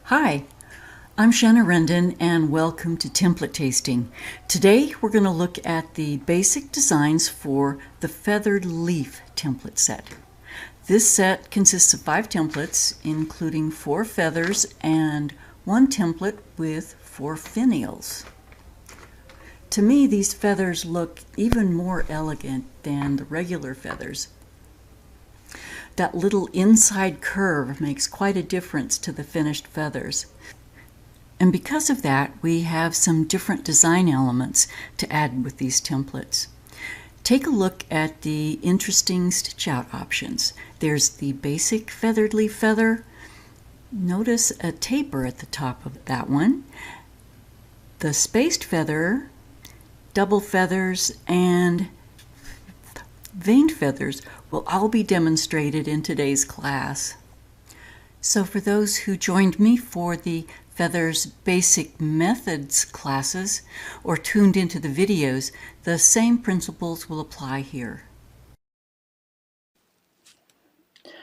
Hi, I'm Shanna Rendon and welcome to Template Tasting. Today we're going to look at the basic designs for the Feathered Leaf template set. This set consists of 5 templates, including 4 feathers and 1 template with 4 finials. To me, these feathers look even more elegant than the regular feathers. That little inside curve makes quite a difference to the finished feathers. And because of that, we have some different design elements to add with these templates. Take a look at the interesting stitch out options. There's the basic feathered leaf feather. Notice a taper at the top of that one. The spaced feather, double feathers, and veined feathers will all be demonstrated in today's class. So for those who joined me for the Feathers Basic Methods classes or tuned into the videos, the same principles will apply here.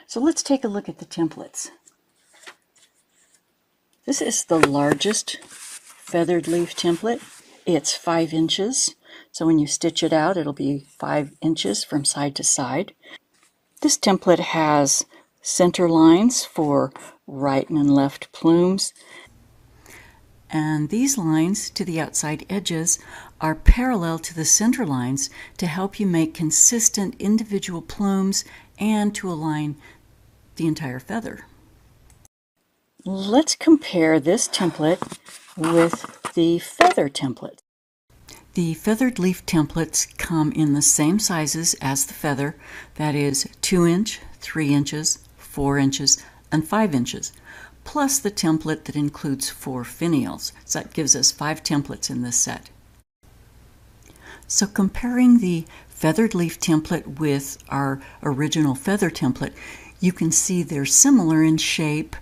So let's take a look at the templates. This is the largest feathered leaf template. It's 5 inches. So when you stitch it out, it'll be 5 inches from side to side. This template has center lines for right and left plumes. And these lines to the outside edges are parallel to the center lines to help you make consistent individual plumes and to align the entire feather. Let's compare this template with the feather template. The feathered leaf templates come in the same sizes as the feather, that is 2 inch, 3 inches, 4 inches, and 5 inches, plus the template that includes 4 finials. So that gives us 5 templates in this set. So comparing the feathered leaf template with our original feather template, you can see they're similar in shape,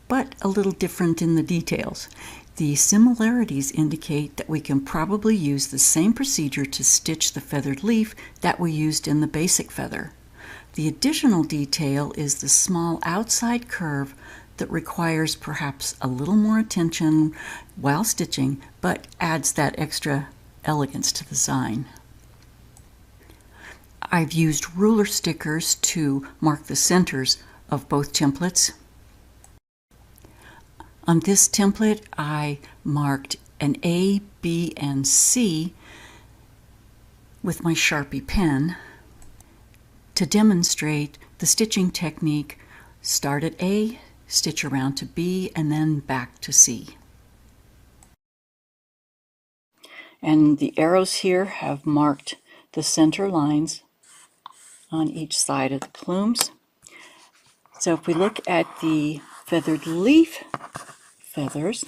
but a little different in the details. The similarities indicate that we can probably use the same procedure to stitch the feathered leaf that we used in the basic feather. The additional detail is the small outside curve that requires perhaps a little more attention while stitching, but adds that extra elegance to the design. I've used ruler stickers to mark the centers of both templates. On this template, I marked an A, B, and C with my Sharpie pen to demonstrate the stitching technique. Start at A, stitch around to B, and then back to C. And the arrows here have marked the center lines on each side of the plumes. So if we look at the feathered leaf feathers,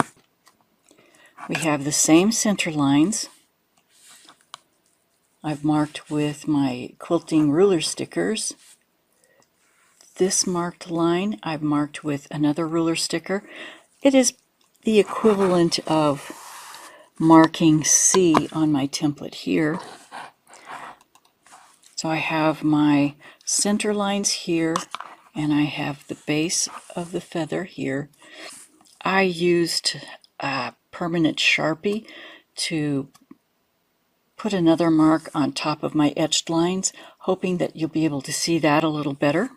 we have the same center lines. I've marked with my quilting ruler stickers. This marked line I've marked with another ruler sticker. It is the equivalent of marking C on my template here. So I have my center lines here, and I have the base of the feather here. I used permanent Sharpie to put another mark on top of my etched lines, hoping that you'll be able to see that a little better.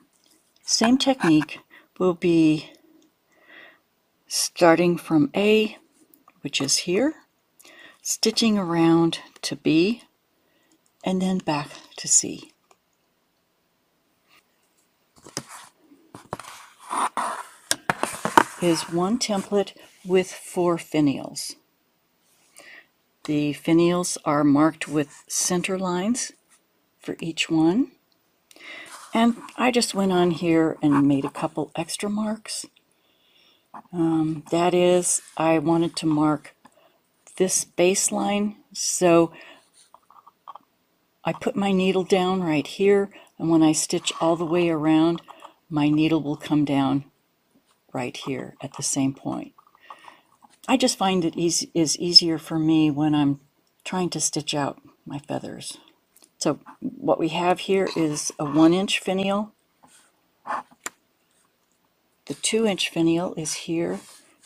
Same technique will be starting from A, which is here, stitching around to B, and then back to C. Is one template with 4 finials. The finials are marked with center lines for each one. And I just went on here and made a couple extra marks. That is, I wanted to mark this baseline, so I put my needle down right here, and when I stitch all the way around, my needle will come down right here at the same point. I just find it is easier for me when I'm trying to stitch out my feathers. So what we have here is a 1-inch finial. The 2-inch finial is here,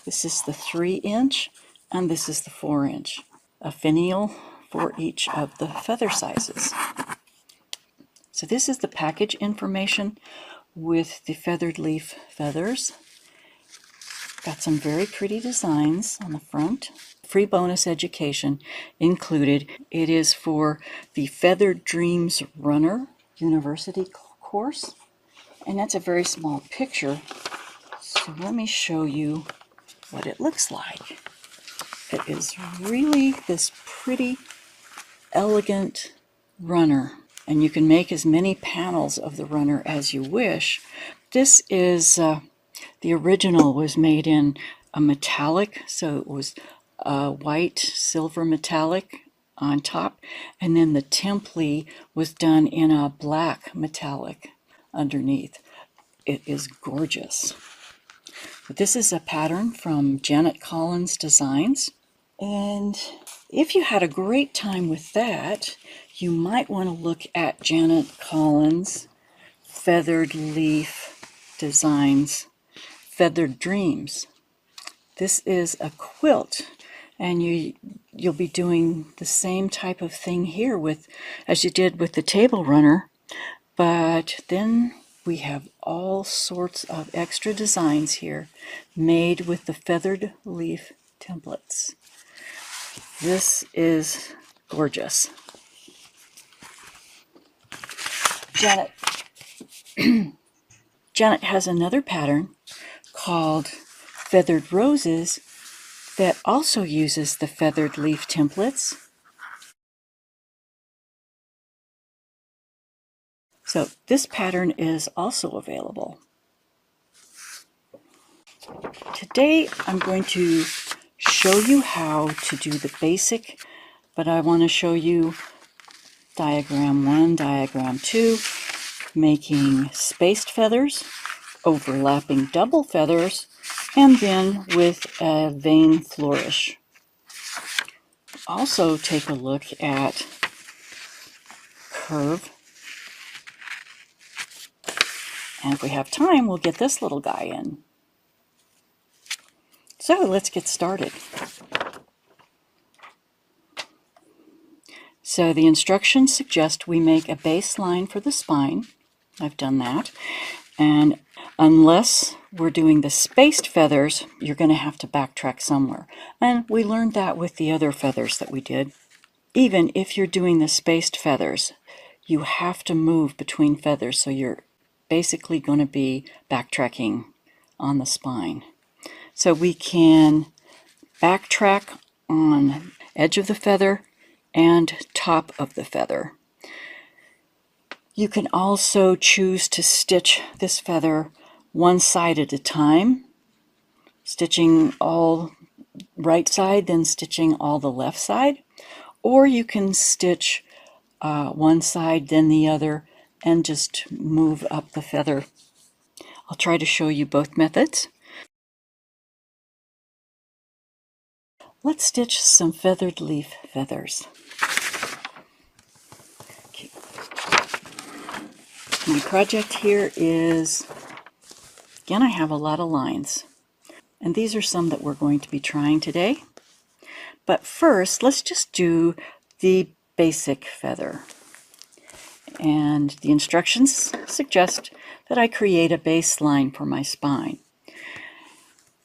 This is the 3-inch, and this is the 4-inch. A finial for each of the feather sizes. So this is the package information with the feathered leaf feathers. Got some very pretty designs on the front. Free bonus education included. It is for the Feathered Dreams Runner University course. And that's a very small picture. So let me show you what it looks like. It is really this pretty, elegant runner. And you can make as many panels of the runner as you wish. This is, the original was made in a metallic, so it was white, silver metallic on top, and then the template was done in a black metallic underneath. It is gorgeous. But this is a pattern from Janet Collins Designs, and if you had a great time with that, you might want to look at Janet Collins Feathered Leaf Designs Feathered Dreams. This is a quilt, and you'll be doing the same type of thing here with as you did with the table runner, but then we have all sorts of extra designs here made with the feathered leaf templates. This is gorgeous. Janet has another pattern called Feathered Roses that also uses the feathered leaf templates. So this pattern is also available. Today I'm going to show you how to do the basic, but I want to show you diagram 1, diagram 2, making spaced feathers, overlapping double feathers, and then with a vein flourish. Also take a look at curve, and if we have time, we'll get this little guy in. So let's get started. So the instructions suggest we make a baseline for the spine. I've done that. And unless we're doing the spaced feathers, you're going to have to backtrack somewhere. And we learned that with the other feathers that we did. Even if you're doing the spaced feathers, you have to move between feathers, so you're basically going to be backtracking on the spine. So we can backtrack on edge of the feather and top of the feather. You can also choose to stitch this feather one side at a time, stitching all right side, then stitching all the left side, or you can stitch one side, then the other, and just move up the feather. I'll try to show you both methods. Let's stitch some feathered leaf feathers. Okay. My project here is, again, I have a lot of lines, and these are some that we're going to be trying today. But first, let's just do the basic feather. And the instructions suggest that I create a baseline for my spine.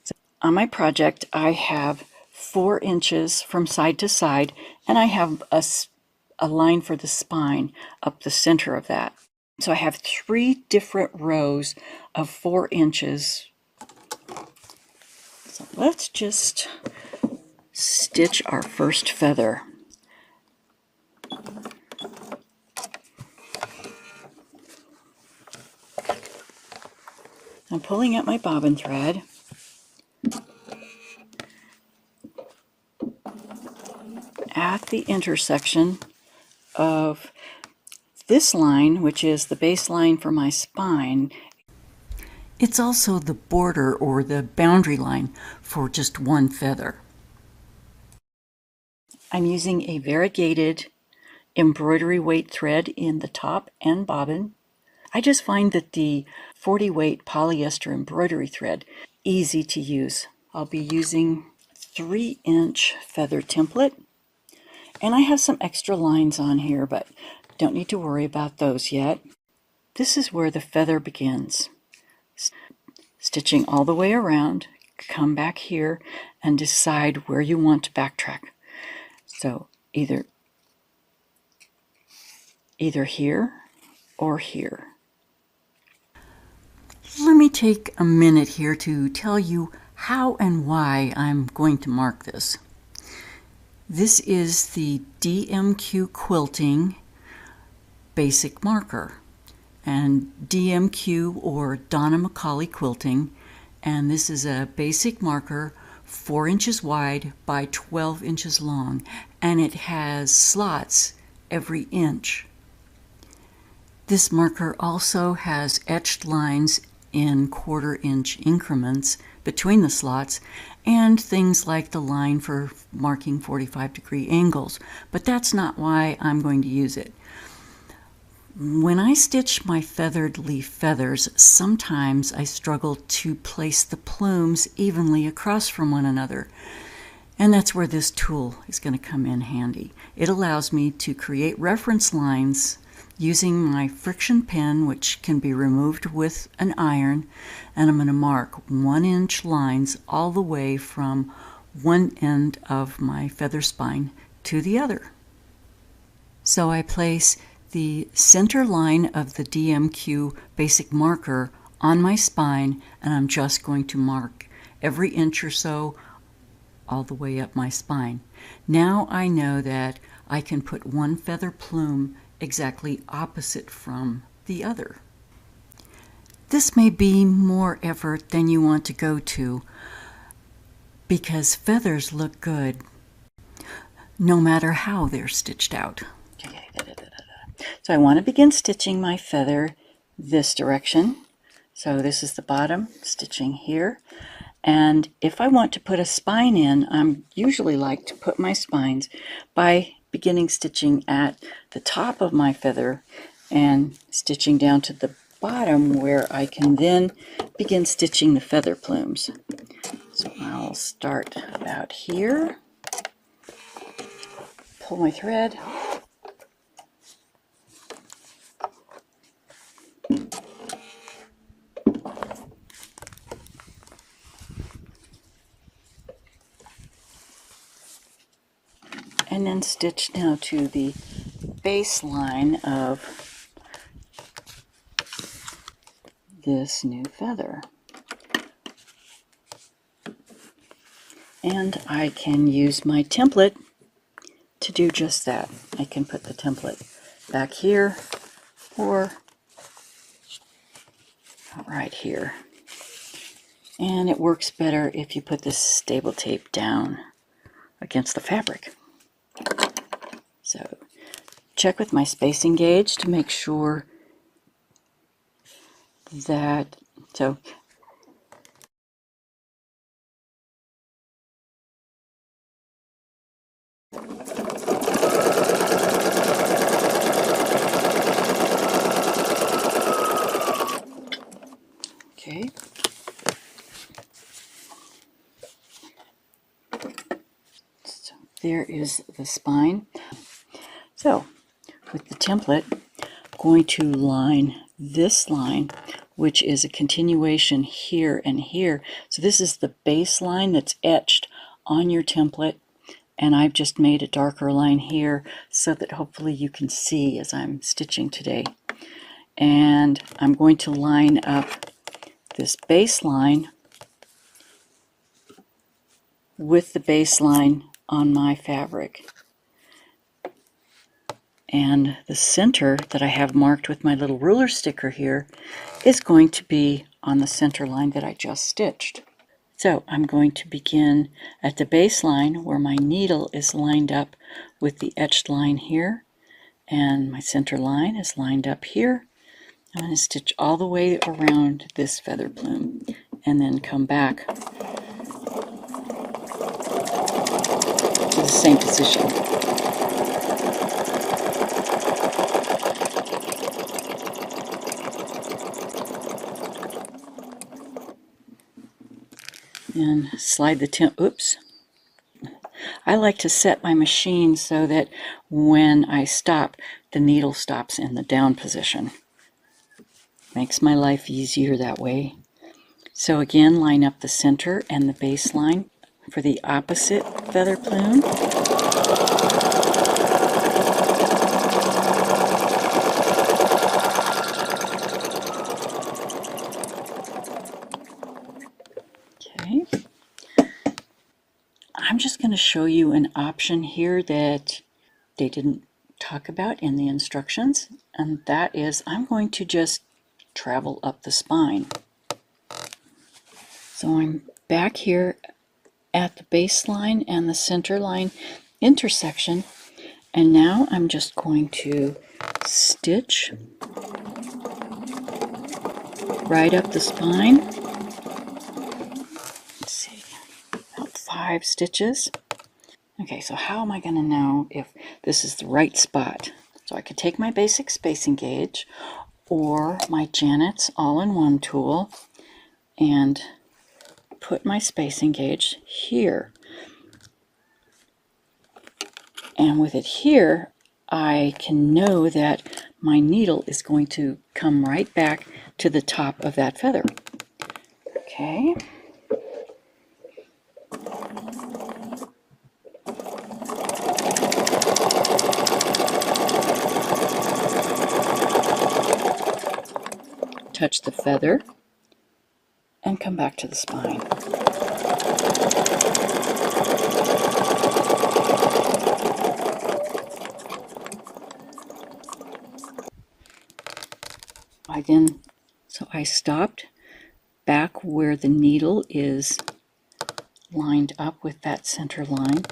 So on my project, I have 4 inches from side to side, and I have a line for the spine up the center of that. So I have 3 different rows of 4 inches. So let's just stitch our first feather. I'm pulling out my bobbin thread. At the intersection of this line, which is the baseline for my spine, it's also the border or the boundary line for just one feather. I'm using a variegated embroidery weight thread in the top and bobbin. I just find that the 40 weight polyester embroidery thread easy to use. I'll be using 3-inch feather template, and I have some extra lines on here, but don't need to worry about those yet. This is where the feather begins. Stitching all the way around, come back here and decide where you want to backtrack. So either here or here. Let me take a minute here to tell you how and why I'm going to mark this. This is the DMQ Quilting basic marker, and DMQ, or Donna McCauley Quilting, and this is a basic marker 4 inches wide by 12 inches long, and it has slots every inch. This marker also has etched lines in 1/4 inch increments between the slots, and things like the line for marking 45-degree angles, but that's not why I'm going to use it. When I stitch my feathered leaf feathers, sometimes I struggle to place the plumes evenly across from one another, and that's where this tool is going to come in handy. It allows me to create reference lines using my friction pen, which can be removed with an iron, and I'm going to mark 1-inch lines all the way from one end of my feather spine to the other. So I place the center line of the DMQ basic marker on my spine, and I'm just going to mark every inch or so all the way up my spine. Now I know that I can put one feather plume exactly opposite from the other. This may be more effort than you want to go to, because feathers look good no matter how they're stitched out. So I want to begin stitching my feather this direction. So this is the bottom, stitching here. And if I want to put a spine in, I'm usually like to put my spines by beginning stitching at the top of my feather and stitching down to the bottom, where I can then begin stitching the feather plumes. So I'll start about here, pull my thread, and then stitch now to the baseline of this new feather. And I can use my template to do just that. I can put the template back here or right here. And it works better if you put this stable tape down against the fabric. So check with my spacing gauge to make sure that, okay. So there is the spine. So with the template, I'm going to line this line, which is a continuation here and here. So this is the base line that's etched on your template, and I've just made a darker line here so that hopefully you can see as I'm stitching today. And I'm going to line up this base line with the baseline on my fabric. And the center that I have marked with my little ruler sticker here is going to be on the center line that I just stitched. So I'm going to begin at the baseline where my needle is lined up with the etched line here, and my center line is lined up here. I'm going to stitch all the way around this feather plume and then come back to the same position. and slide the oops. I like to set my machine so that when I stop, the needle stops in the down position. Makes my life easier that way. So again, line up the center and the baseline for the opposite feather plume. Okay. I'm just going to show you an option here that they didn't talk about in the instructions, and that is I'm going to just travel up the spine. So I'm back here at the baseline and the center line intersection, and now I'm just going to stitch right up the spine. Let's see, about 5 stitches. Okay, so how am I going to know if this is the right spot? So I could take my basic spacing gauge or my Janet's all-in-one tool and put my spacing gauge here. And with it here, I can know that my needle is going to come right back to the top of that feather. Okay. Touch the feather and come back to the spine. So I stopped back where the needle is lined up with that center line.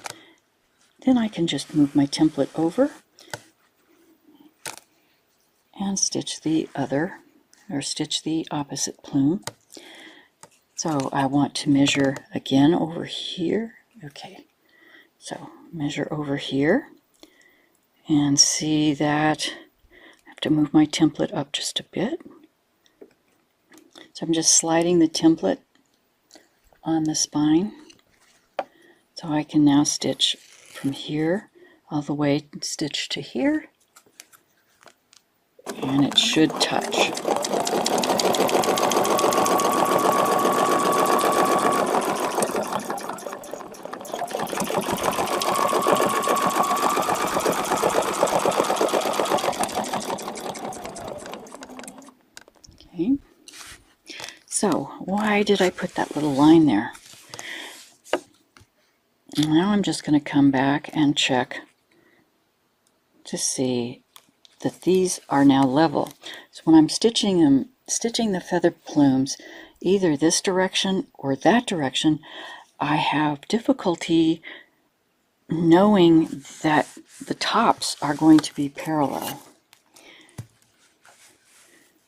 Then I can just move my template over and stitch the other, or stitch the opposite plume. So I want to measure again over here. Okay, so measure over here and see that I have to move my template up just a bit. So I'm just sliding the template on the spine. So I can now stitch from here all the way, stitch to here, and it should touch. Okay. So why did I put that little line there? Now I'm just going to come back and check to see that these are now level. So when I'm stitching the feather plumes either this direction or that direction, I have difficulty knowing that the tops are going to be parallel,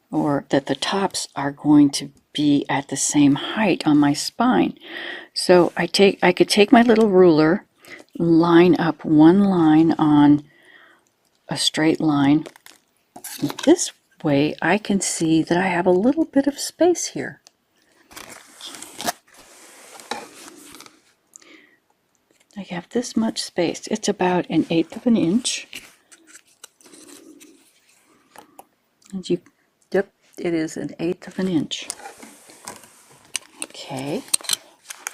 or that the tops are going to be at the same height on my spine. So I could take my little ruler, line up one line on a straight line. This way I can see that I have a little bit of space here. I have this much space. It's about 1/8 of an inch. Yep, it is 1/8 of an inch. Okay,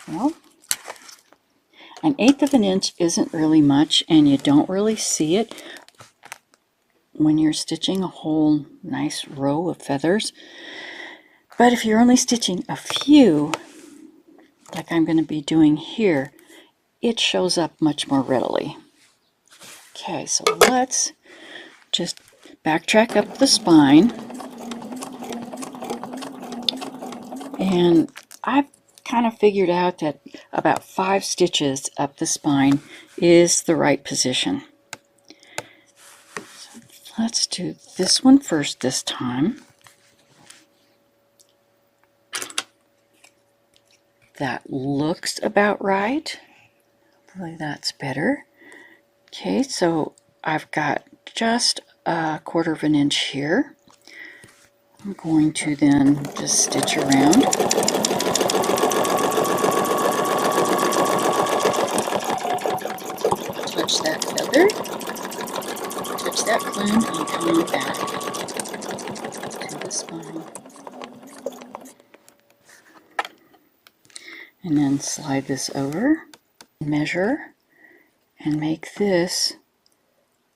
well, 1/8 of an inch isn't really much, and you don't really see it when you're stitching a whole nice row of feathers. But if you're only stitching a few, like I'm going to be doing here, it shows up much more readily. Okay, so let's just backtrack up the spine. And I've kind of figured out that about 5 stitches up the spine is the right position. So let's do this one first this time. That looks about right. Hopefully that's better. Okay, so I've got just 1/4 of an inch here. I'm going to then just stitch around. touch that feather, touch that plume, and come on back to the spine. And then slide this over, measure, and make this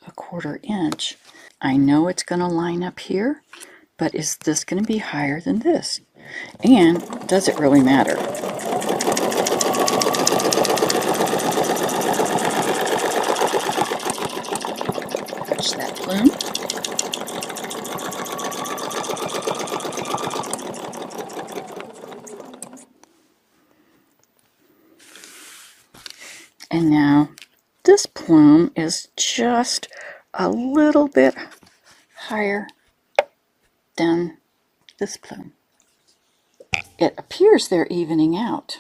a 1/4 inch. I know it's going to line up here, but is this going to be higher than this? And does it really matter? Touch that plume. And now this plume is just a little bit higher than this plume. It appears they're evening out.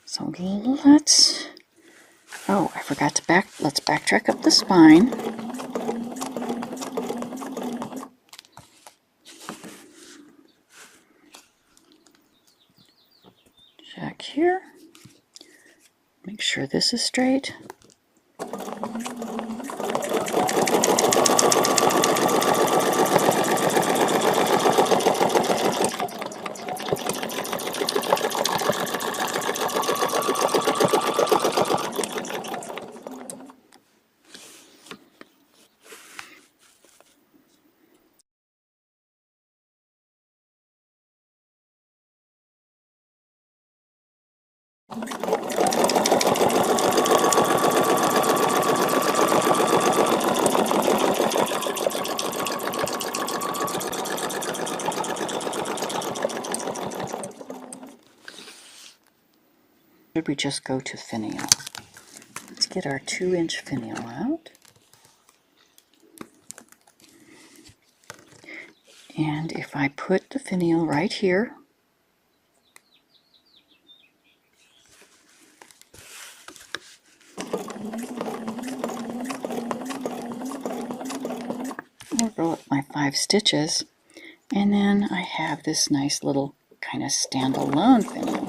So let's, oh, I forgot to let's backtrack up the spine. Check here. Make sure this is straight. Should we just go to finial? Let's get our 2-inch finial out. And if I put the finial right here, I'll go up my 5 stitches, and then I have this nice little kind of standalone finial.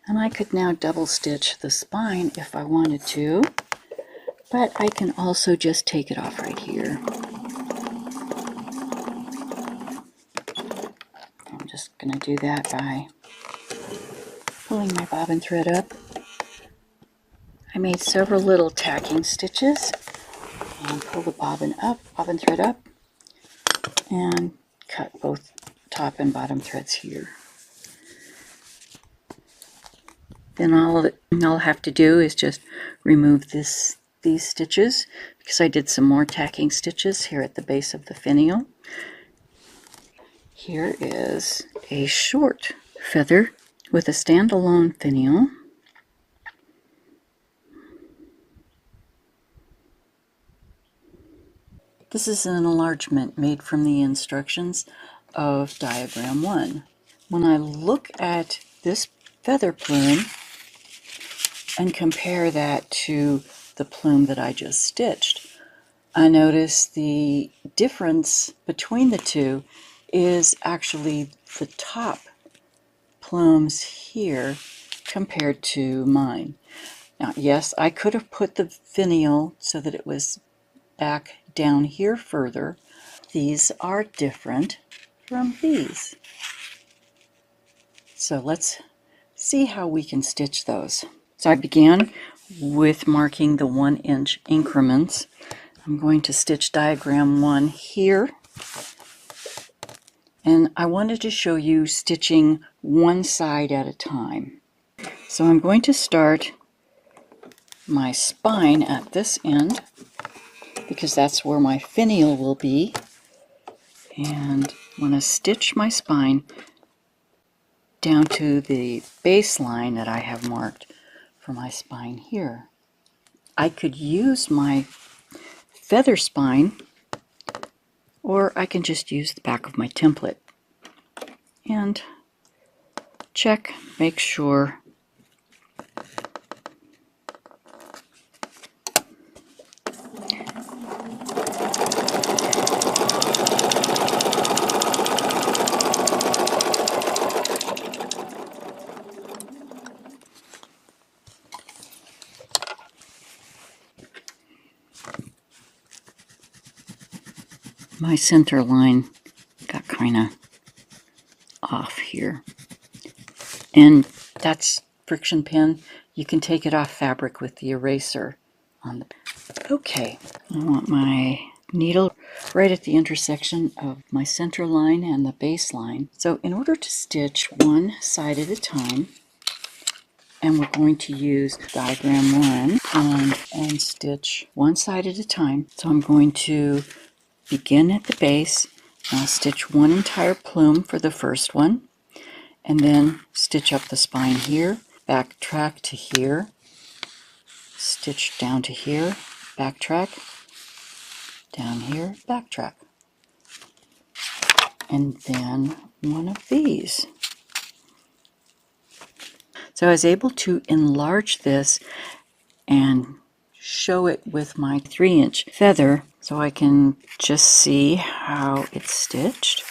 And I could now double stitch the spine if I wanted to, but I can also just take it off right here. I'm just going to do that by pulling my bobbin thread up. I made several little tacking stitches and pull the bobbin thread up, and cut both top and bottom threads here. Then all I'll have to do is just remove these stitches, because I did some more tacking stitches here at the base of the finial. Here is a short feather with a standalone finial. This is an enlargement made from the instructions of diagram 1. When I look at this feather plume and compare that to the plume that I just stitched, I notice the difference between the two is actually the top plumes here compared to mine. Now, yes, I could have put the finial so that it was back down here further. These are different from these. So let's see how we can stitch those. So I began with marking the 1-inch increments. I'm going to stitch diagram 1 here, and I wanted to show you stitching one side at a time. So I'm going to start my spine at this end, because that's where my finial will be, and I'm going to stitch my spine down to the baseline that I have marked for my spine here. I could use my feather spine, or I can just use the back of my template. And check, make sure. My center line got kind of off here. And that's friction pen. You can take it off fabric with the eraser on the. Okay, I want my needle right at the intersection of my center line and the base line. So in order to stitch one side at a time, and we're going to use diagram 1 and stitch one side at a time. So I'm going to begin at the base. I'll stitch one entire plume for the first one, and then stitch up the spine here, backtrack to here, stitch down to here, backtrack, down here, backtrack, and then one of these. So I was able to enlarge this and show it with my 3-inch feather so I can just see how it's stitched.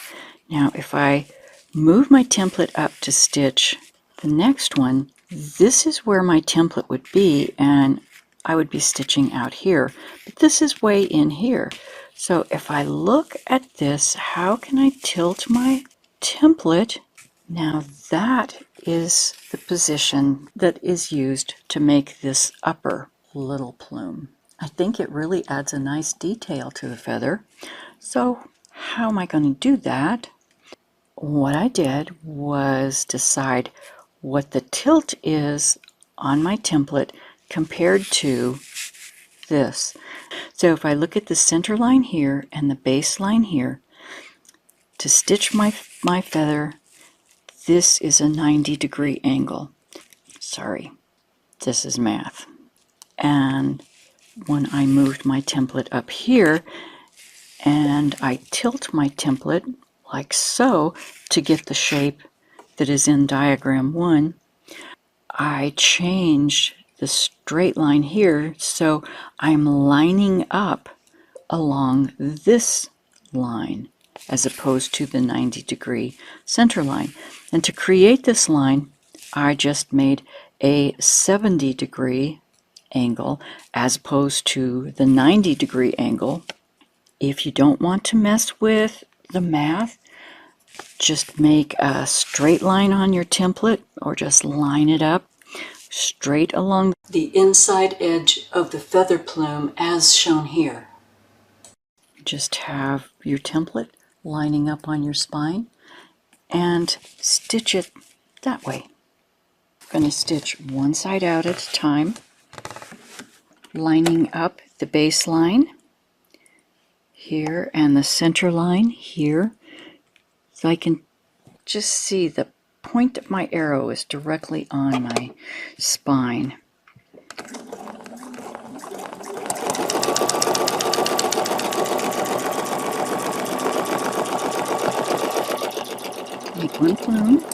Now if I move my template up to stitch the next one, this is where my template would be, and I would be stitching out here, but this is way in here. So if I look at this, how can I tilt my template? Now that is the position that is used to make this upper little plume. I think it really adds a nice detail to the feather. So how am I going to do that? What I did was decide what the tilt is on my template compared to this. So if I look at the center line here and the base line here, to stitch my feather, this is a 90-degree angle. Sorry, this is math. And when I moved my template up here and I tilt my template like so to get the shape that is in diagram 1, I change the straight line here so I'm lining up along this line as opposed to the 90-degree center line. And to create this line, I just made a 70-degree angle as opposed to the 90-degree angle. If you don't want to mess with the math, just make a straight line on your template or just line it up straight along the inside edge of the feather plume as shown here. Just have your template lining up on your spine and stitch it that way. I'm going to stitch one side out at a time, lining up the base line here and the center line here, so I can just see the point of my arrow is directly on my spine. Make one plume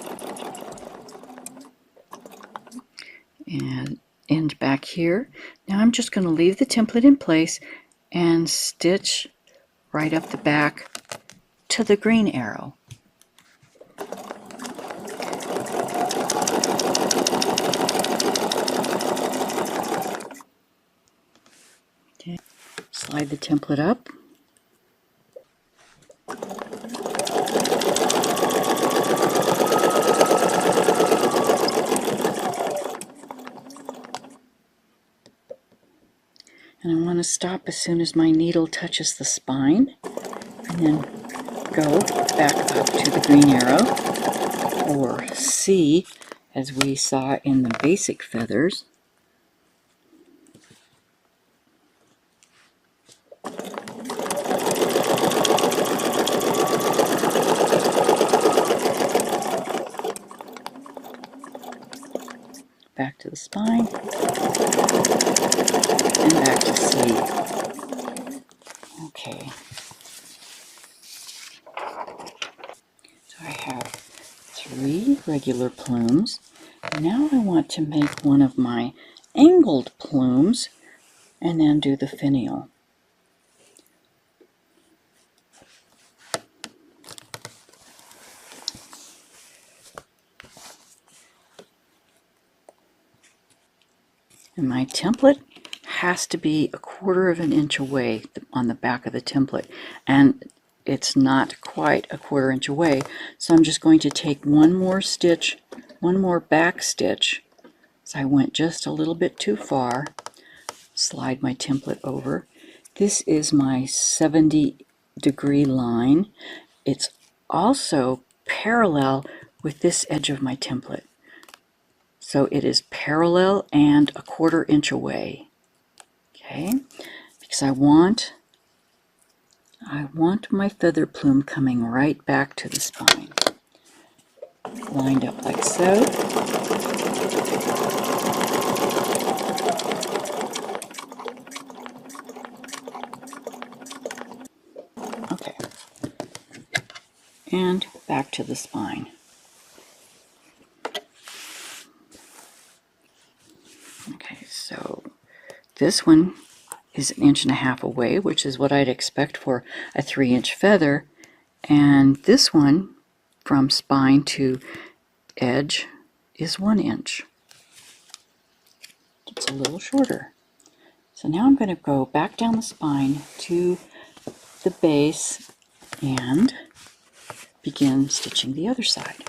and end back here. Now I'm just going to leave the template in place and stitch right up the back to the green arrow. Okay. Slide the template up. And I want to stop as soon as my needle touches the spine, and then go back up to the green arrow, or C, as we saw in the basic feathers. Back to the spine, and back to C. regular plumes. Now I want to make one of my angled plumes and then do the finial. And my template has to be 1/4 of an inch away on the back of the template, and it's not quite 1/4 inch away, so I'm just going to take one more stitch, one more back stitch. So I went just a little bit too far. Slide my template over. This is my 70-degree line. It's also parallel with this edge of my template. So it is parallel and 1/4 inch away. Okay, because I want my feather plume coming right back to the spine. Lined up like so. Okay, and back to the spine. Okay, so this one is 1.5 inches away, which is what I'd expect for a 3-inch feather, and this one from spine to edge is 1 inch. It's a little shorter. So now I'm going to go back down the spine to the base and begin stitching the other side.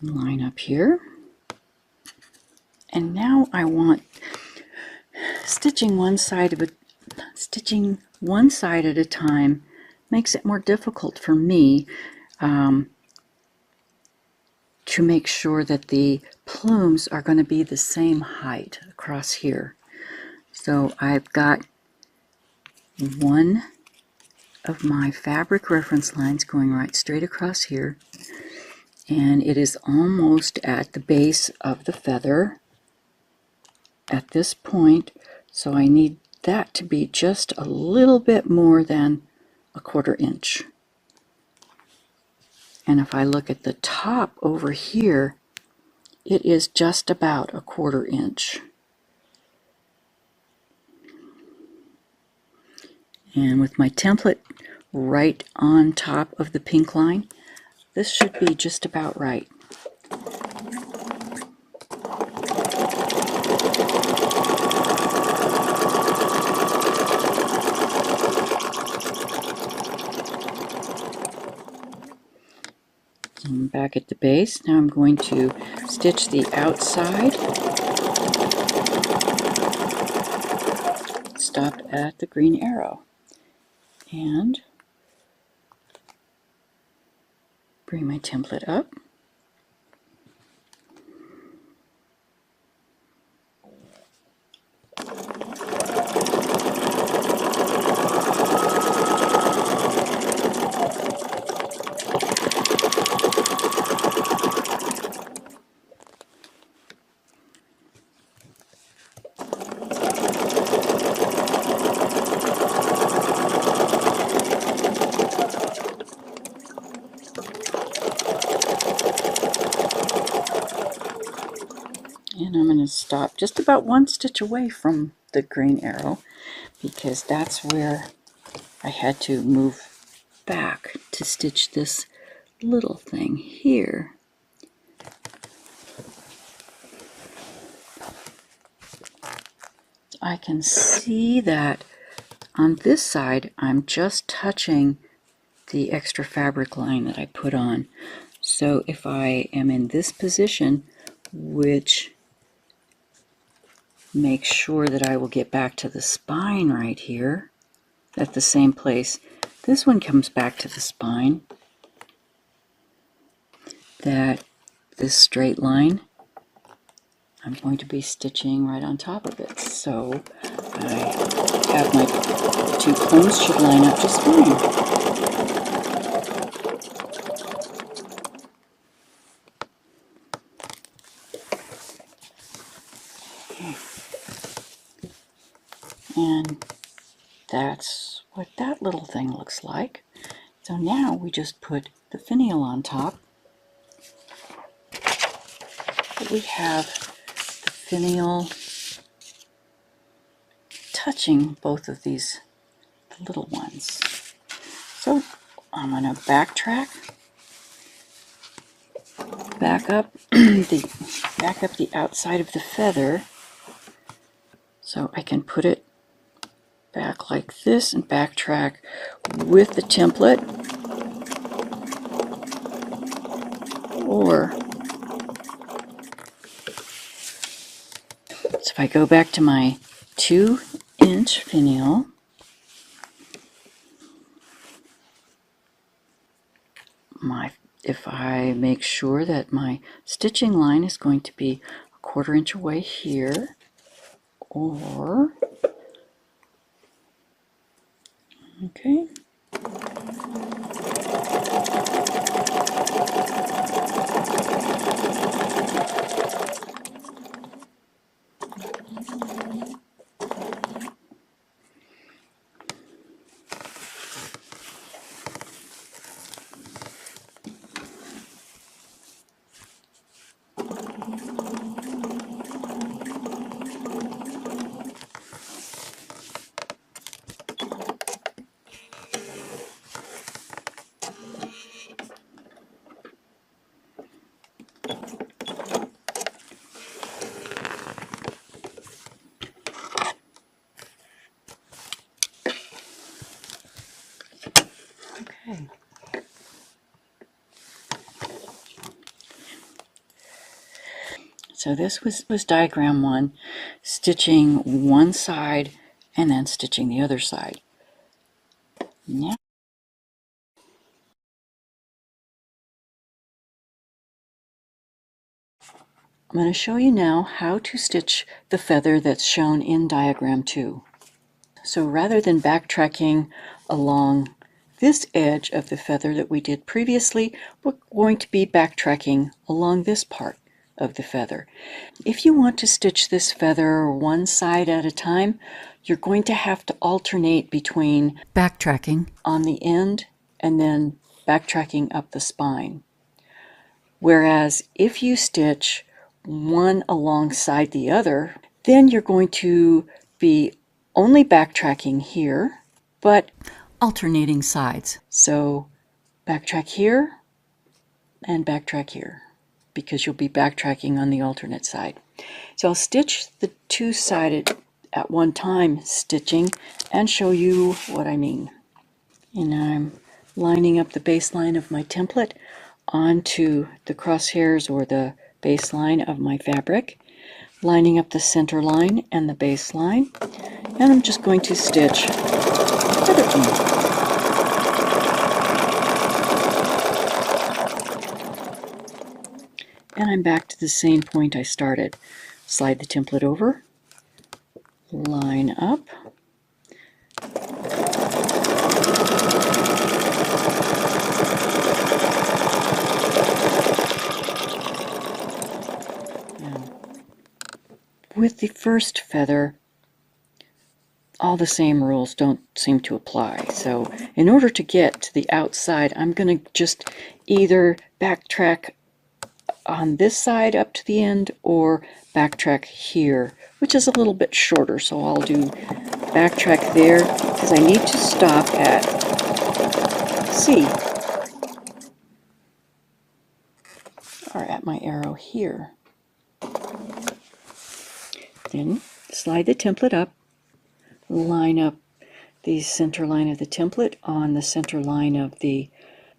Line up here, and now I want stitching one side at a time makes it more difficult for me to make sure that the plumes are going to be the same height across here. So I've got one of my fabric reference lines going right straight across here, and it is almost at the base of the feather at this point, so I need that to be just a little bit more than 1/4 inch. And if I look at the top over here, it is just about 1/4 inch. And with my template right on top of the pink line, this should be just about right. And back at the base, now I'm going to stitch the outside. Stop at the green arrow and bring my template up. And I'm going to stop just about 1 stitch away from the green arrow, because that's where I had to move back to stitch this little thing here. I can see that on this side I'm just touching the extra fabric line that I put on. So if I am in this position, which makes sure that I will get back to the spine right here at the same place, this one comes back to the spine, that this straight line I'm going to be stitching right on top of it. So I have my 2 plumes should line up just fine. Okay. And that's what that little thing looks like. So now we just put the finial on top. We have the finial touching both of these little ones. So I'm going to backtrack, back up the outside of the feather so I can put it back like this and backtrack with the template, or so if I go back to my 2-inch finial, if I make sure that my stitching line is going to be 1/4 inch away here, or okay, okay. So this was diagram 1, stitching one side and then stitching the other side. Now I'm going to show you now how to stitch the feather that's shown in diagram 2. So rather than backtracking along this edge of the feather that we did previously, we're going to be backtracking along this part of the feather. If you want to stitch this feather one side at a time, you're going to have to alternate between backtracking on the end and then backtracking up the spine. Whereas if you stitch one alongside the other, then you're going to be only backtracking here, but alternating sides. So backtrack here and backtrack here, because you'll be backtracking on the alternate side. So I'll stitch the two-sided at one time stitching and show you what I mean. And I'm lining up the baseline of my template onto the crosshairs or the baseline of my fabric, lining up the center line and the baseline, and I'm just going to stitch everything. And I'm back to the same point I started. Slide the template over, line up, now, with the first feather, all the same rules don't seem to apply. So in order to get to the outside, I'm going to just either backtrack on this side up to the end or backtrack here, which is a little bit shorter. So I'll do backtrack there because I need to stop at C, or at my arrow here. Then slide the template up, line up the center line of the template on the center line of the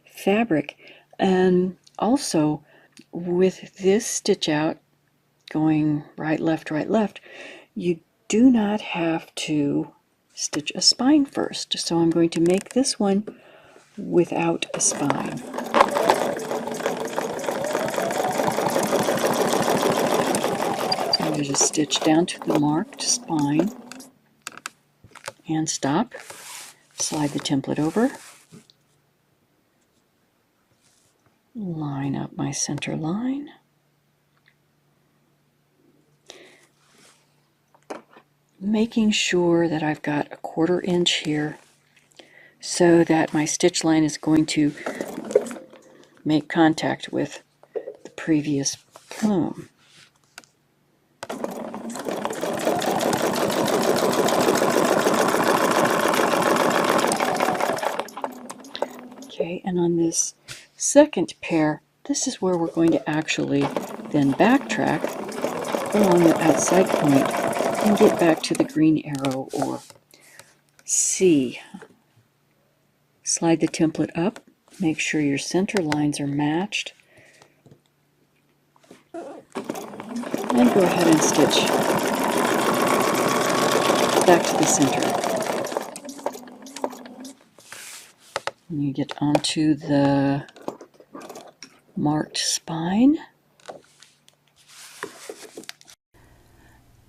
fabric, and also with this stitch out going right left, you do not have to stitch a spine first. So I'm going to make this one without a spine. So I'm going to just stitch down to the marked spine and stop. Slide the template over, line up my center line, making sure that I've got a 1/4 inch here so that my stitch line is going to make contact with the previous plume. Okay, and on this second pair, this is where we're going to actually then backtrack along the outside point and get back to the green arrow or C. Slide the template up, make sure your center lines are matched, and go ahead and stitch back to the center. And you get onto the marked spine.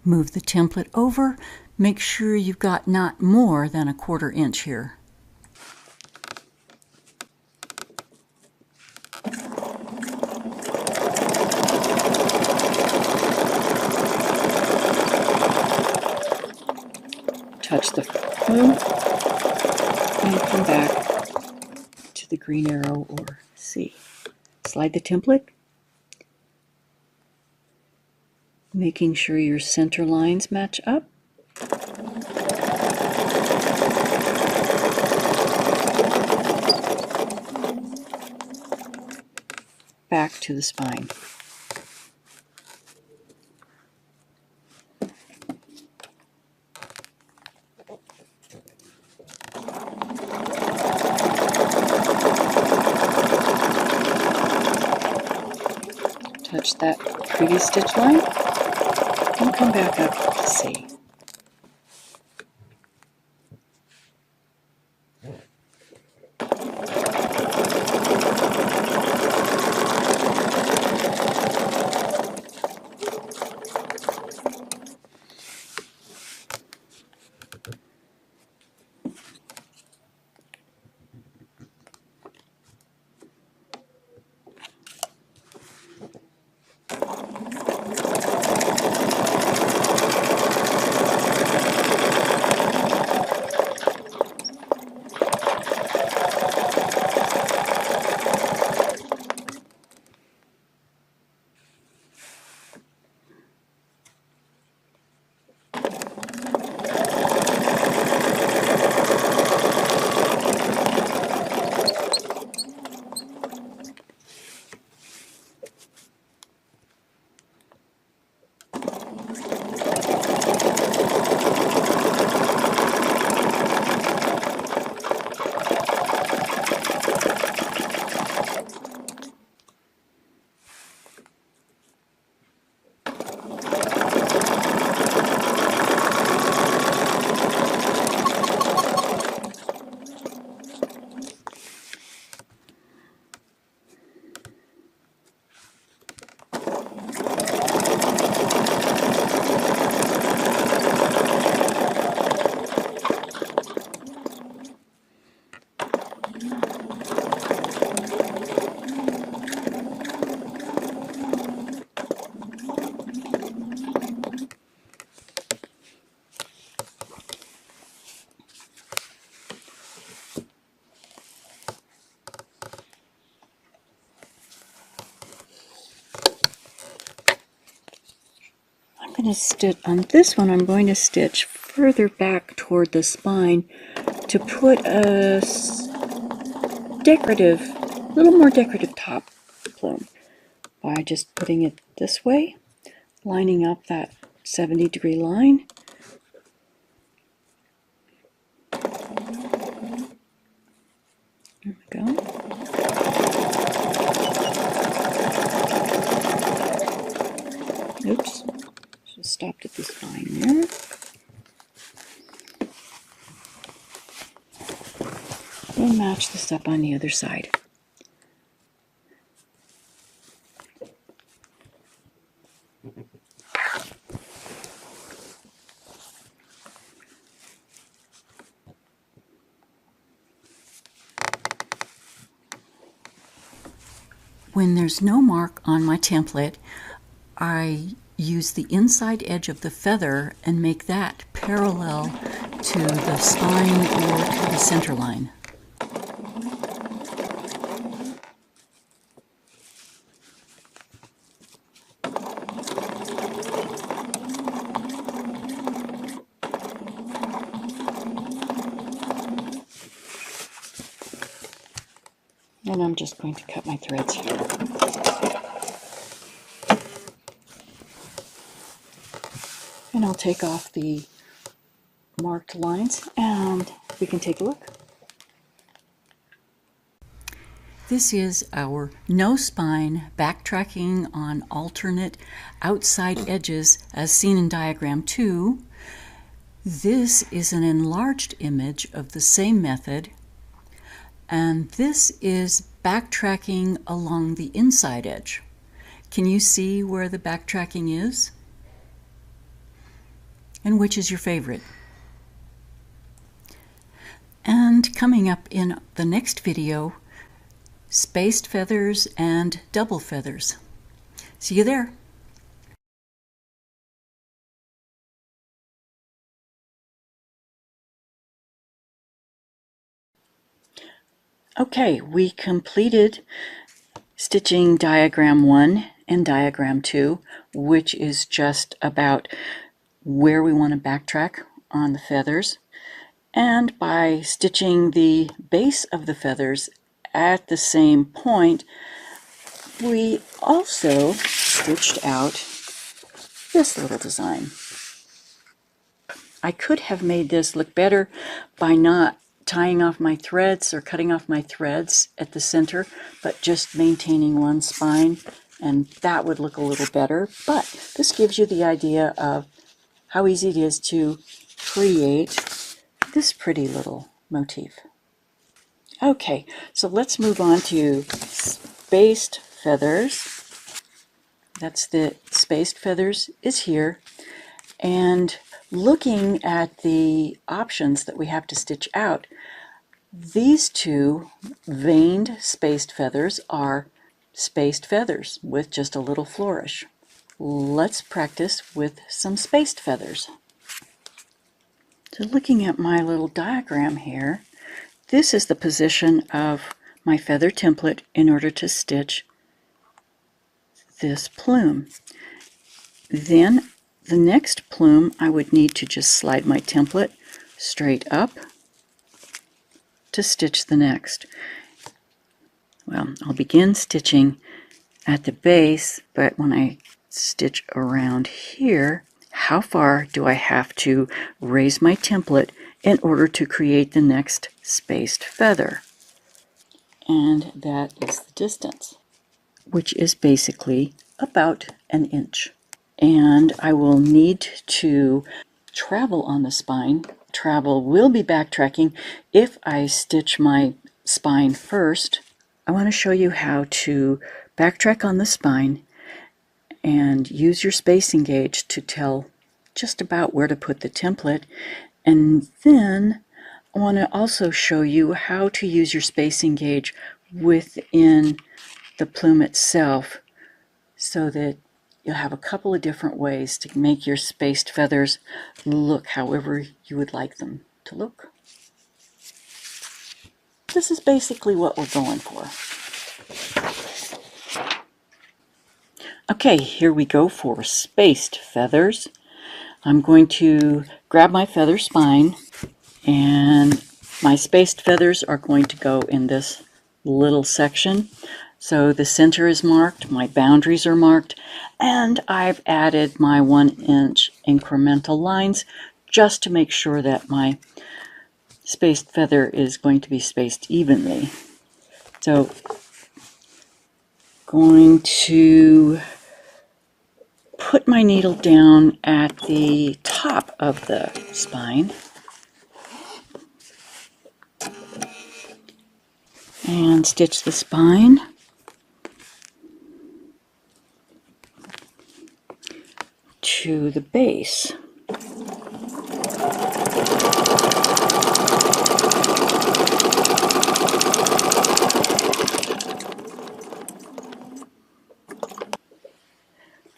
Move the template over. Make sure you've got not more than a 1/4 inch here. Touch the plume and come back to the green arrow or C. Slide the template, making sure your center lines match up. Back to the spine. Touch that previous stitch line and come back up to C. On this one, I'm going to stitch further back toward the spine to put a little more decorative top plume by just putting it this way, lining up that 70-degree line. There we go. Oops. Stopped at the spine there. And match this up on the other side. When there's no mark on my template, I use the inside edge of the feather and make that parallel to the spine or to the center line. And I'm just going to cut my threads here. And I'll take off the marked lines and we can take a look. This is our no spine backtracking on alternate outside edges as seen in diagram 2. This is an enlarged image of the same method, and this is backtracking along the inside edge. Can you see where the backtracking is? And which is your favorite? And coming up in the next video, spaced feathers and double feathers. See you there. Okay, we completed stitching diagram 1 and diagram 2, which is just about where we want to backtrack on the feathers. And by stitching the base of the feathers at the same point, we also stitched out this little design. I could have made this look better by not tying off my threads or cutting off my threads at the center, but just maintaining one spine, and that would look a little better. But this gives you the idea of how easy it is to create this pretty little motif. Okay, so let's move on to spaced feathers. That's the spaced feathers is here. And looking at the options that we have to stitch out, these two veined spaced feathers are spaced feathers with just a little flourish. Let's practice with some spaced feathers. So looking at my little diagram here, this is the position of my feather template in order to stitch this plume. Then the next plume, I would need to just slide my template straight up to stitch the next. Well, I'll begin stitching at the base, but when I stitch around here, how far do I have to raise my template in order to create the next spaced feather? And that is the distance, which is basically about an inch. And I will need to travel on the spine. Travel will be backtracking if I stitch my spine first. I want to show you how to backtrack on the spine and use your spacing gauge to tell just about where to put the template. And then I want to also show you how to use your spacing gauge within the plume itself so that you'll have a couple of different ways to make your spaced feathers look however you would like them to look. This is basically what we're going for. Okay, here we go for spaced feathers. I'm going to grab my feather spine, and my spaced feathers are going to go in this little section. So the center is marked, my boundaries are marked, and I've added my 1-inch incremental lines just to make sure that my spaced feather is going to be spaced evenly. So going to put my needle down at the top of the spine and stitch the spine to the base.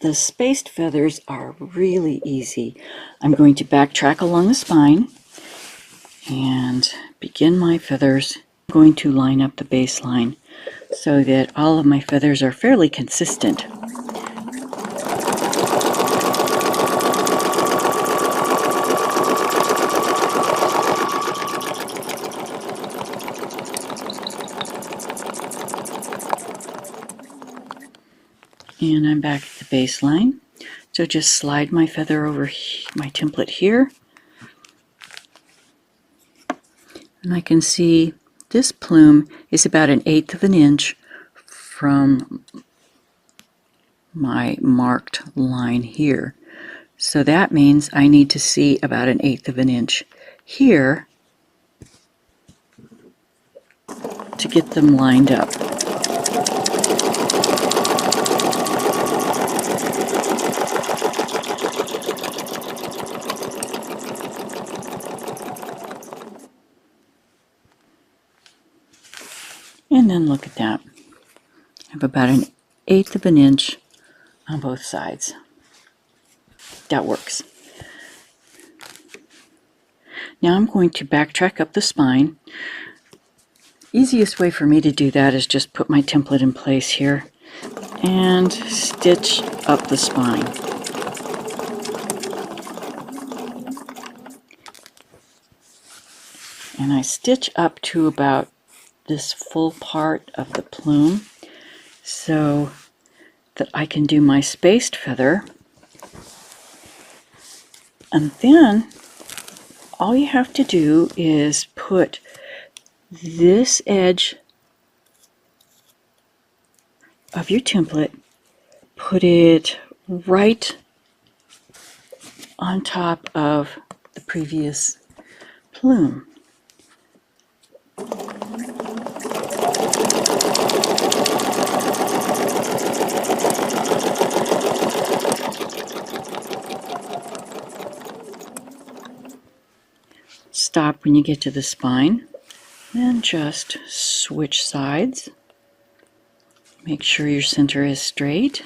The the spaced feathers are really easy. I'm going to backtrack along the spine and begin my feathers. I'm going to line up the baseline so that all of my feathers are fairly consistent. And I'm back at the baseline. So just slide my feather over my template here. And I can see this plume is about 1/8 of an inch from my marked line here. So that means I need to see about 1/8 of an inch here to get them lined up. And then look at that. I have about 1/8 of an inch on both sides. That works. Now I'm going to backtrack up the spine. Easiest way for me to do that is just put my template in place here and stitch up the spine. And I stitch up to about this full part of the plume so that I can do my spaced feather. And then all you have to do is put this edge of your template, put it right on top of the previous plume. Stop when you get to the spine, then just switch sides. Make sure your center is straight.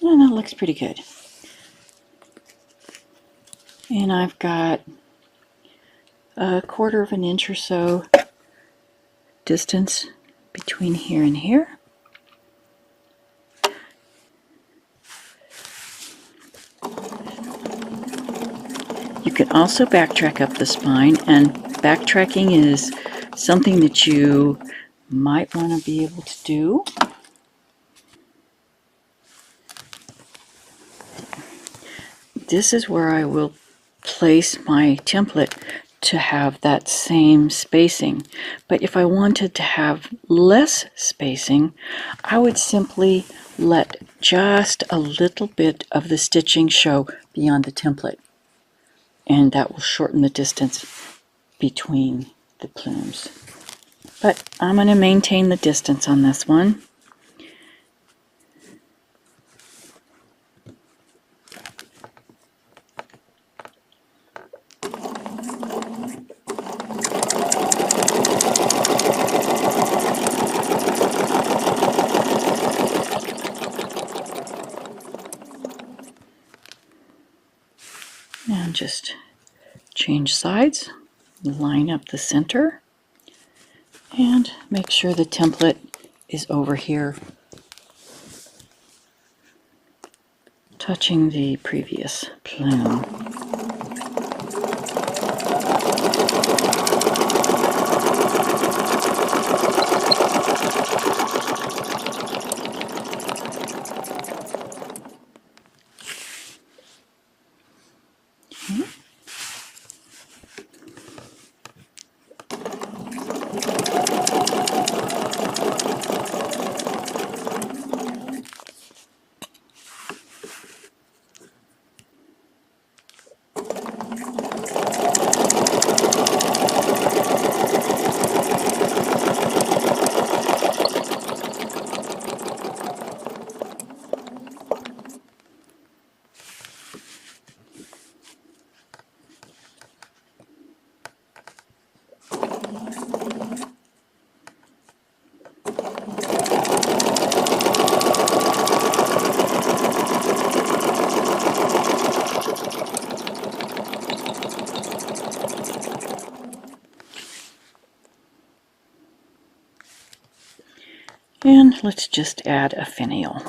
And that looks pretty good. And I've got 1/4 of an inch or so distance between here and here. You can also backtrack up the spine, and backtracking is something that you might want to be able to do. This is where I will place my template to have that same spacing. But if I wanted to have less spacing, I would simply let just a little bit of the stitching show beyond the template. And that will shorten the distance between the plumes. But I'm going to maintain the distance on this one. And just change sides, line up the center, and make sure the template is over here, touching the previous plume. And let's just add a finial.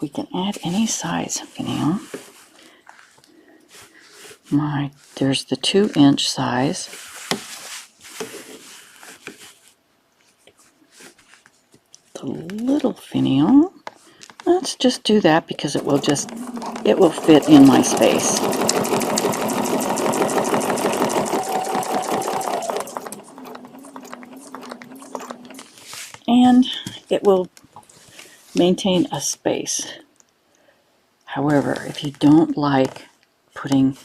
We can add any size finial. There's the 2-inch size. The little finial. Let's just do that because it will fit in my space. And it will maintain a space. However, if you don't like putting,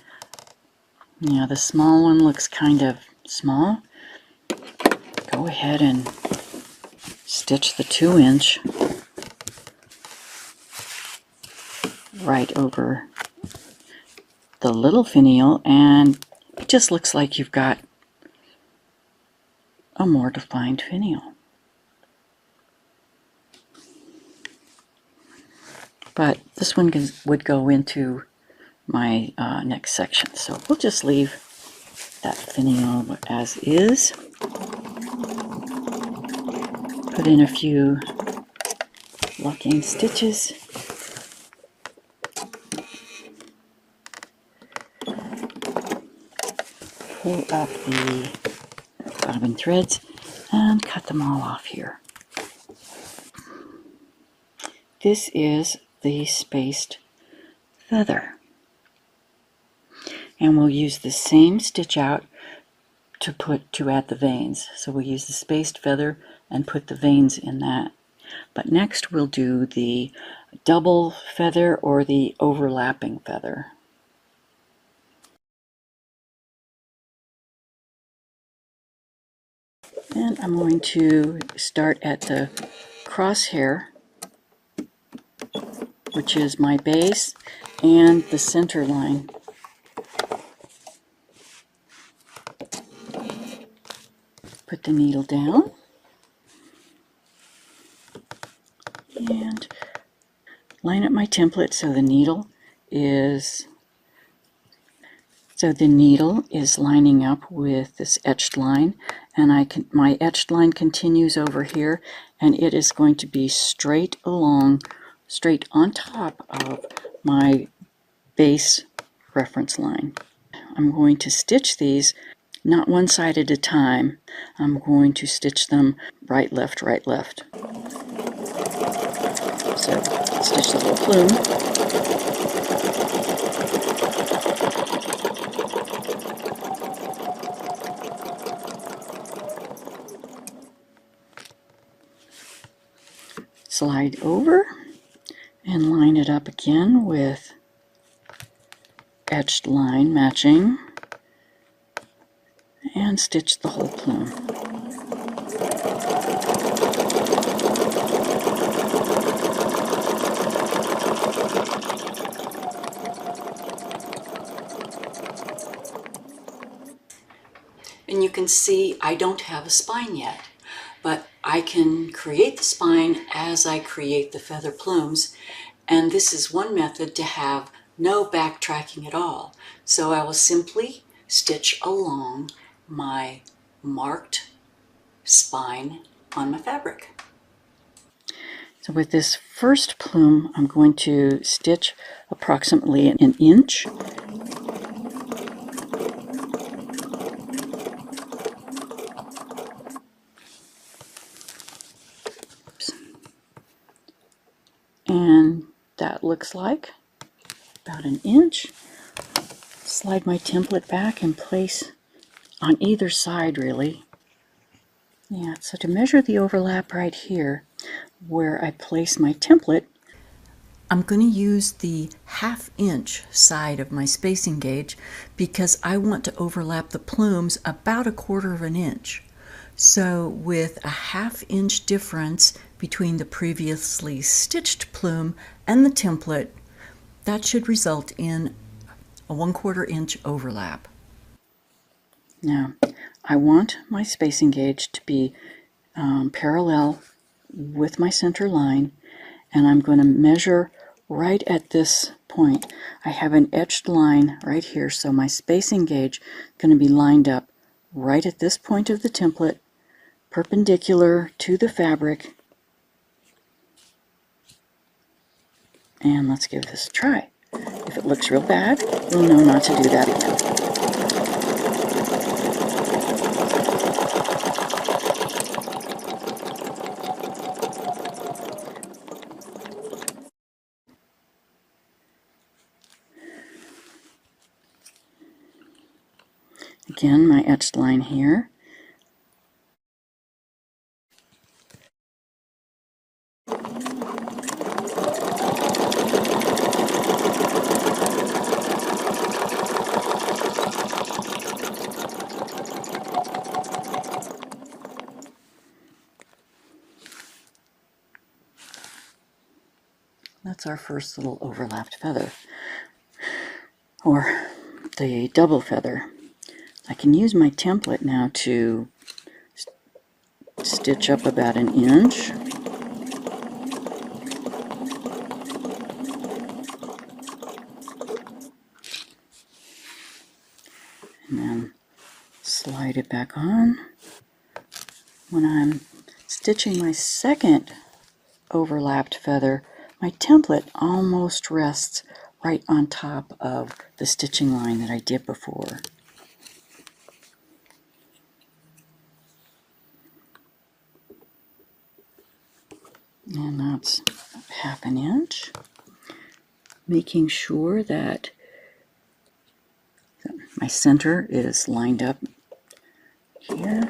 the small one looks kind of small, go ahead and stitch the 2-inch right over the little finial, and it just looks like you've got a more defined finial. But this one would go into my next section, so we'll just leave that finial as is. Put in a few locking stitches. Pull up the bobbin threads and cut them all off here. This is the spaced feather. And we'll use the same stitch out to add the veins. So we'll use the spaced feather and put the veins in that. But next we'll do the double feather or the overlapping feather. And I'm going to start at the crosshair, which is my base, and the center line. Put the needle down and line up my template so the needle is lining up with this etched line, and my etched line continues over here, and it is going to be straight on top of my base reference line. I'm going to stitch these not one side at a time. I'm going to stitch them right, left, right, left. So stitch the whole plume. Slide over and line it up again with etched line matching, and stitch the whole plume. And you can see I don't have a spine yet, but I can create the spine as I create the feather plumes, and this is one method to have no backtracking at all. So I will simply stitch along my marked spine on my fabric. So with this first plume, I'm going to stitch approximately an inch. And that looks like about an inch. Slide my template back and place on either side, really. Yeah, so to measure the overlap right here, where I place my template, I'm going to use the 1/2 inch side of my spacing gauge because I want to overlap the plumes about 1/4 inch. So with a 1/2 inch difference between the previously stitched plume and the template, that should result in a 1/4 inch overlap. Now, I want my spacing gauge to be parallel with my center line, and I'm going to measure right at this point. I have an etched line right here, so my spacing gauge is going to be lined up right at this point of the template, perpendicular to the fabric. And let's give this a try. If it looks real bad, we'll know not to do that again. Again, my etched line here. That's our first little overlapped feather, or the double feather. I can use my template now to stitch up about an inch. And then slide it back on. When I'm stitching my second overlapped feather, my template almost rests right on top of the stitching line that I did before. And that's half an inch. Making sure that my center is lined up here.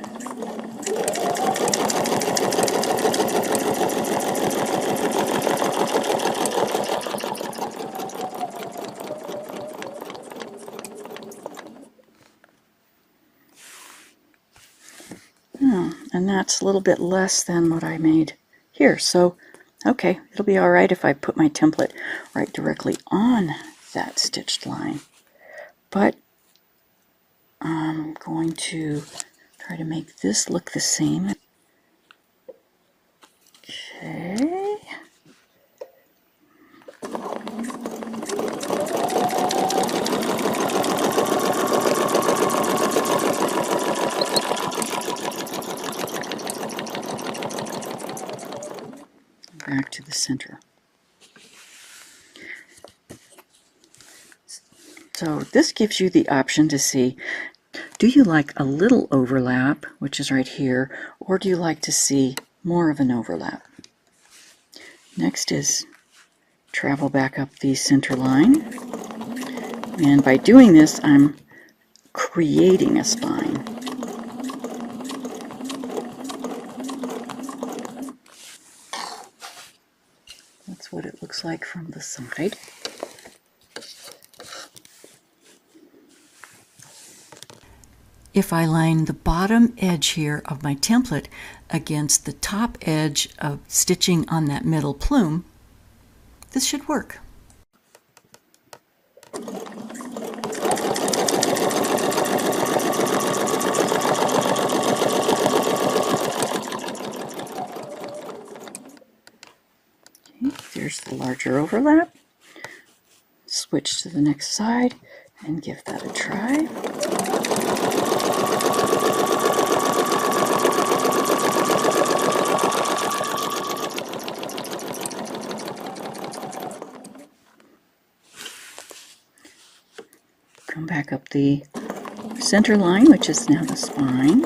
And that's a little bit less than what I made here. So, okay, it'll be all right if I put my template right directly on that stitched line. But I'm going to try to make this look the same. Okay. Back to the center. So this gives you the option to see, do you like a little overlap, which is right here, or do you like to see more of an overlap? Next is travel back up the center line. And by doing this, I'm creating a spine. That's what it looks like from the side. If I line the bottom edge here of my template against the top edge of stitching on that middle plume, this should work. Okay, there's the larger overlap. Switch to the next side and give that a try. Come back up the center line, which is now the spine.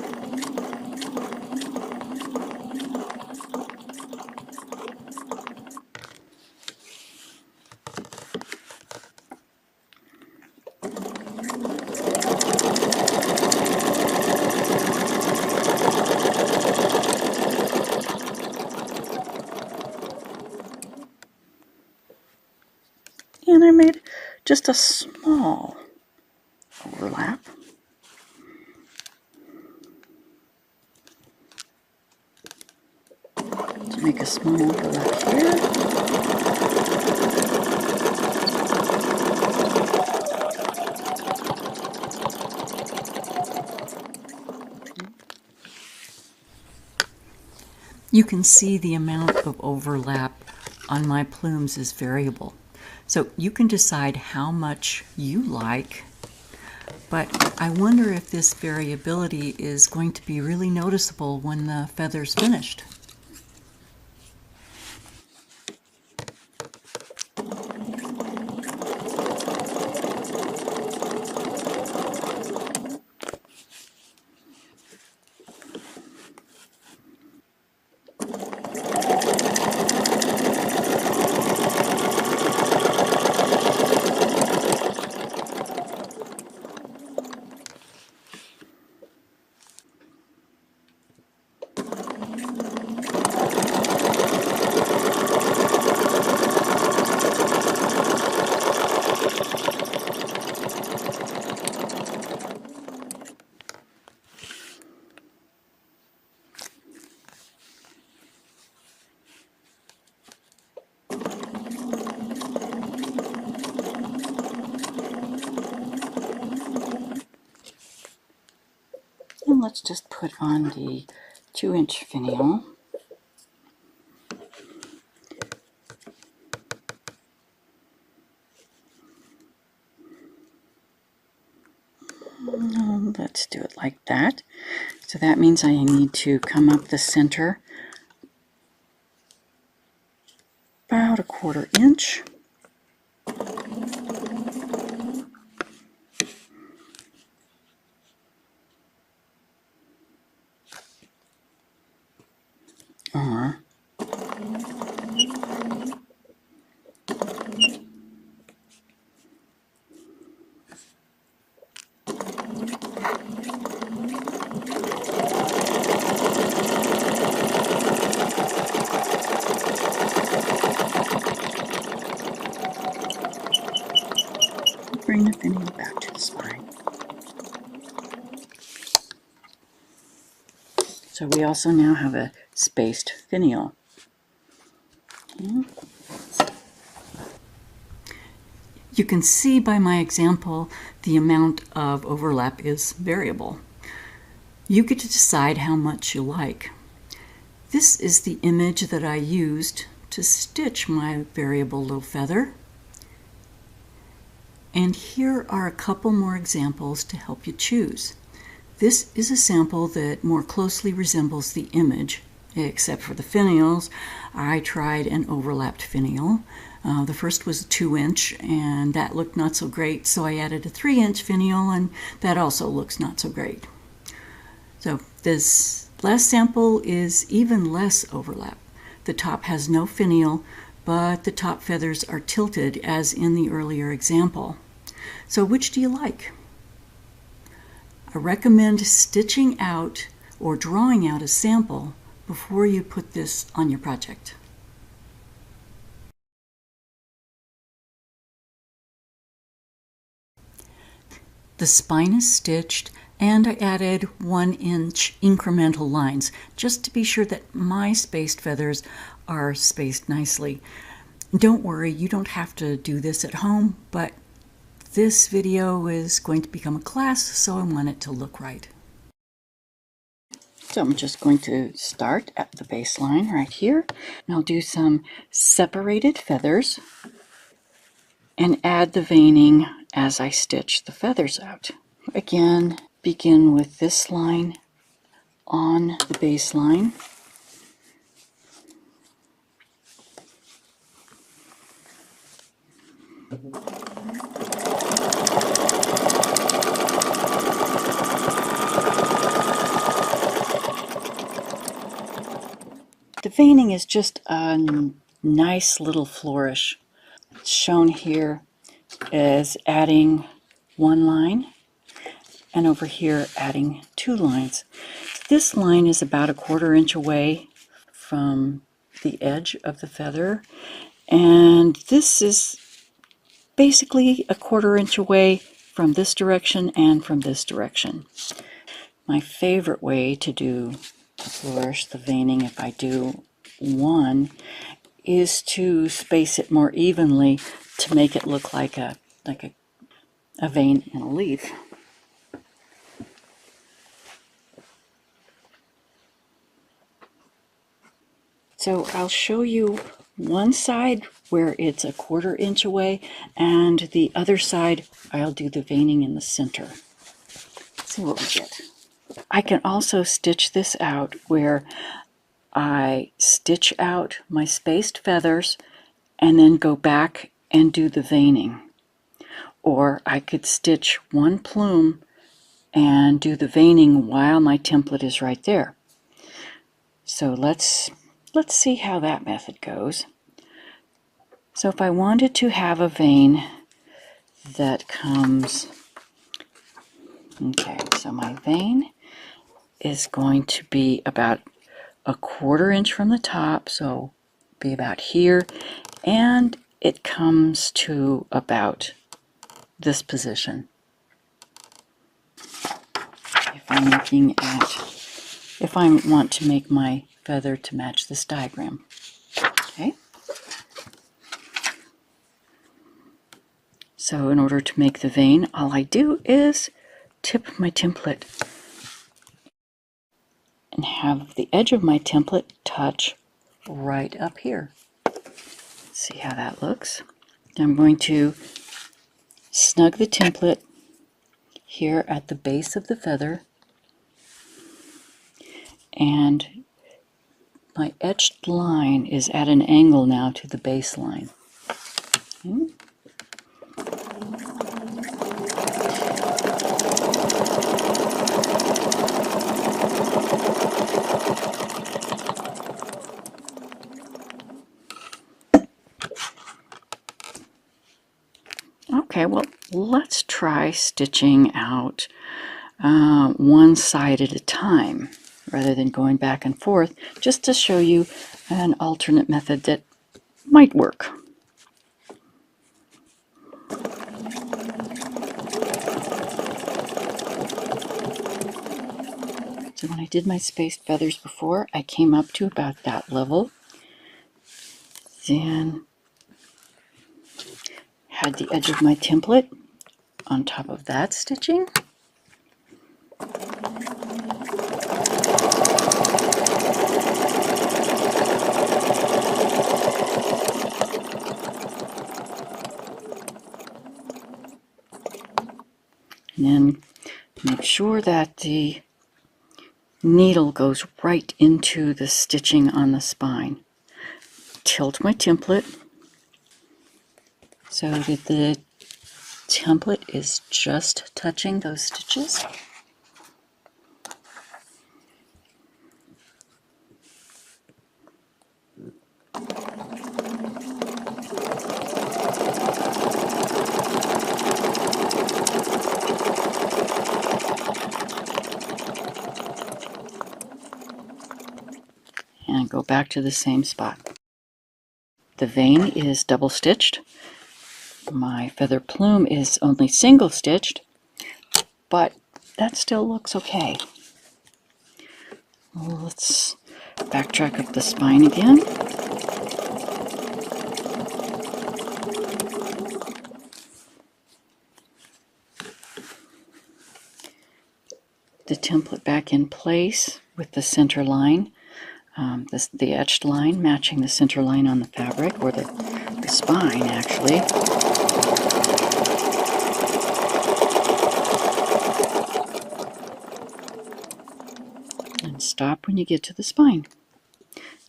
And I made just a small overlap. To make a small overlap here. You can see the amount of overlap on my plumes is variable. So you can decide how much you like, but I wonder if this variability is going to be really noticeable when the feather's finished. And let's just put on the 2-inch finial. Let's do it like that. So that means I need to come up the center about 1/4 inch. Or bring the finial back to the spine. So we also now have a spaced finial. Okay. You can see by my example the amount of overlap is variable. You get to decide how much you like. This is the image that I used to stitch my variable low feather. And here are a couple more examples to help you choose. This is a sample that more closely resembles the image, except for the finials. I tried an overlapped finial. The first was a 2-inch, and that looked not so great, so I added a 3-inch finial, and that also looks not so great. So this last sample is even less overlap. The top has no finial, but the top feathers are tilted as in the earlier example. So which do you like? I recommend stitching out or drawing out a sample before you put this on your project. The spine is stitched, and I added 1-inch incremental lines just to be sure that my spaced feathers are spaced nicely. Don't worry, you don't have to do this at home, but this video is going to become a class, so I want it to look right. So I'm just going to start at the baseline right here, and I'll do some separated feathers and add the veining as I stitch the feathers out. Again, begin with this line on the baseline. The veining is just a nice little flourish. It's shown here as adding 1 line, and over here adding 2 lines. This line is about 1/4 inch away from the edge of the feather, and this is basically 1/4 inch away from this direction and from this direction. My favorite way to flourish the veining, if I do one, is to space it more evenly to make it look like a vein in a leaf. So I'll show you one side where it's a 1/4 inch away, and the other side I'll do the veining in the center. Let's see what we get. I can also stitch this out where I stitch out my spaced feathers and then go back and do the veining. Or I could stitch one plume and do the veining while my template is right there. So let's see how that method goes. So if I wanted to have a vein that comes, okay, so my vein is going to be about a 1/4 inch from the top, so be about here, and it comes to about this position. If I want to make my feather to match this diagram. Okay. So in order to make the vein, all I do is tip my template and have the edge of my template touch right up here. Let's see how that looks. I'm going to snug the template here at the base of the feather, and my etched line is at an angle now to the baseline. Okay. Okay, well, let's try stitching out one side at a time rather than going back and forth, just to show you an alternate method that might work. So when I did my spaced feathers before, I came up to about that level, then had the edge of my template on top of that stitching. And then make sure that the needle goes right into the stitching on the spine. Tilt my template so that the template is just touching those stitches. And go back to the same spot. The vein is double stitched. My feather plume is only single stitched, but that still looks okay. Well, let's backtrack up the spine again. The template back in place with the center line, the etched line matching the center line on the fabric, or the spine actually. And stop when you get to the spine.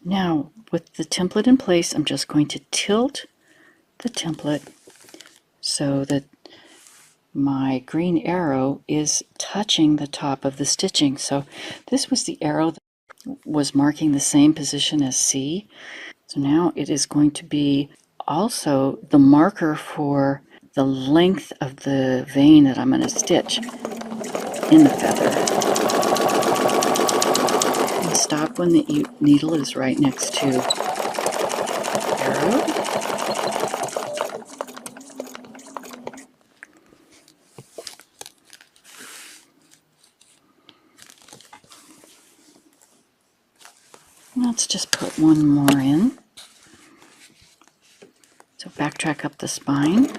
Now, with the template in place, I'm just going to tilt the template so that my green arrow is touching the top of the stitching. So this was the arrow that was marking the same position as C. So now it is going to be also the marker for the length of the vein that I'm going to stitch in the feather. And stop when the needle is right next to the arrow. Let's just put one more in. So backtrack up the spine.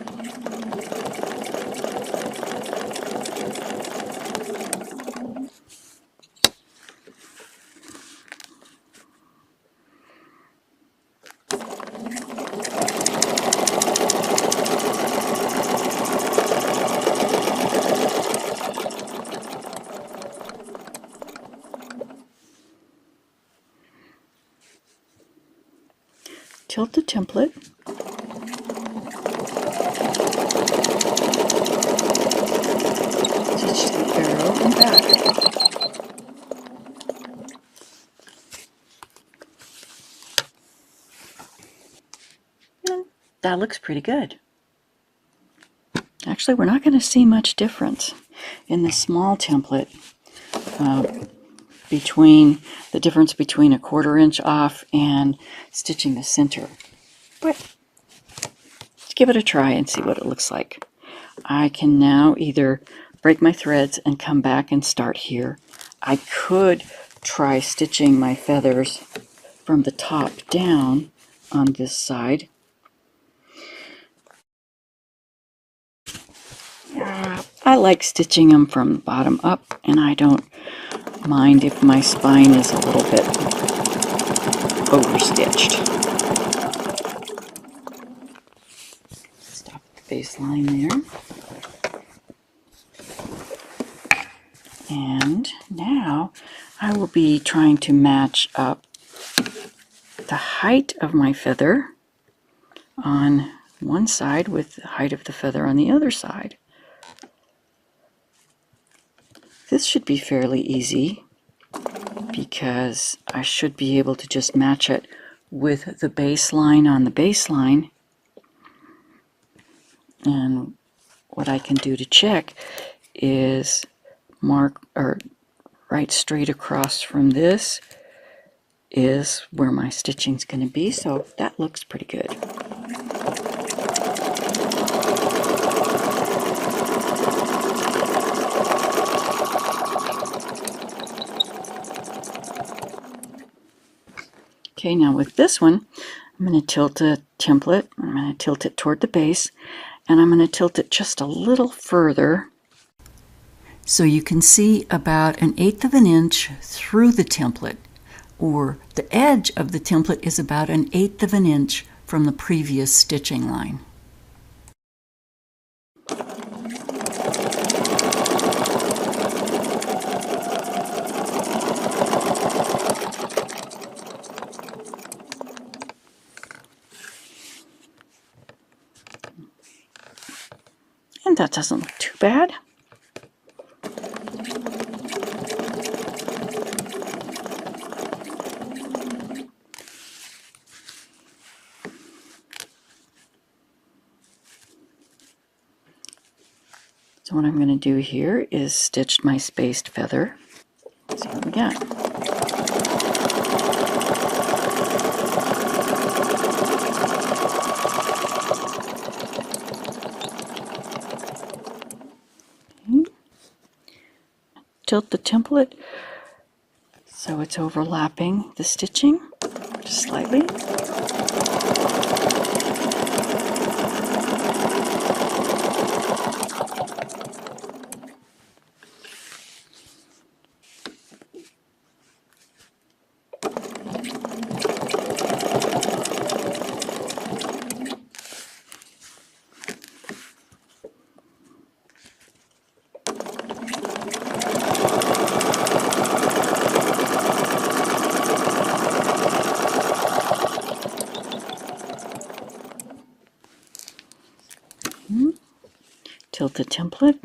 tilt the template. Stitch the arrow and back. And that looks pretty good. Actually, we're not going to see much difference in the small template between the difference between a 1/4 inch off and stitching the center. But let's give it a try and see what it looks like. I can now either break my threads and come back and start here. I could try stitching my feathers from the top down on this side. I like stitching them from the bottom up, and I don't mind if my spine is a little bit overstitched. Stop the baseline there. And now I will be trying to match up the height of my feather on one side with the height of the feather on the other side. This should be fairly easy because I should be able to just match it with the baseline on the baseline. And what I can do to check is mark or right straight across from this is where my stitching's going to be, so that looks pretty good. Okay, now with this one, I'm going to tilt the template. I'm going to tilt it toward the base, and I'm going to tilt it just a little further so you can see about 1/8 of an inch through the template, or the edge of the template is about 1/8 of an inch from the previous stitching line. And that doesn't look too bad. So what I'm going to do here is stitch my spaced feather. See what we got. Okay. Tilt the template so it's overlapping the stitching just slightly. Tilt the template.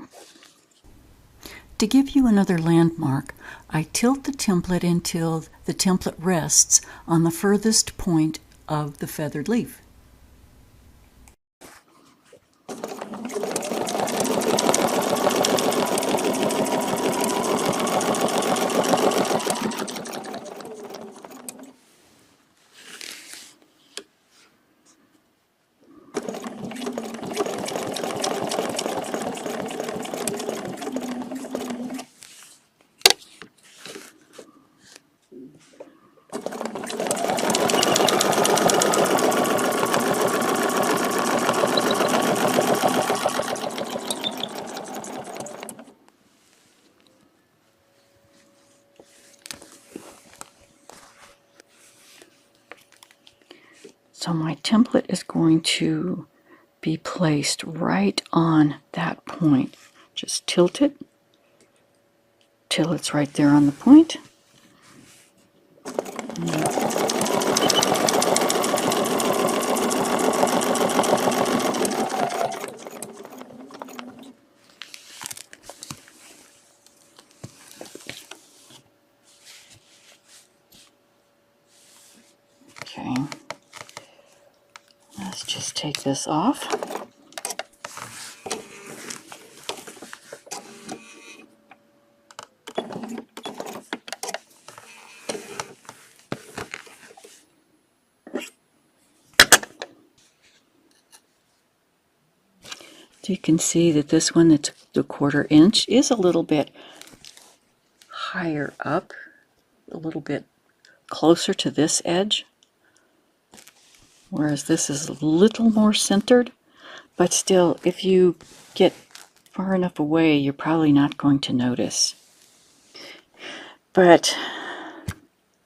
To give you another landmark, I tilt the template until the template rests on the furthest point of the feathered leaf. So my template is going to be placed right on that point. Just tilt it till it's right there on the point. And, take this off. So you can see that this one that's the 1/4 inch is a little bit higher up, a little bit closer to this edge, whereas this is a little more centered. But still, if you get far enough away, you're probably not going to notice. But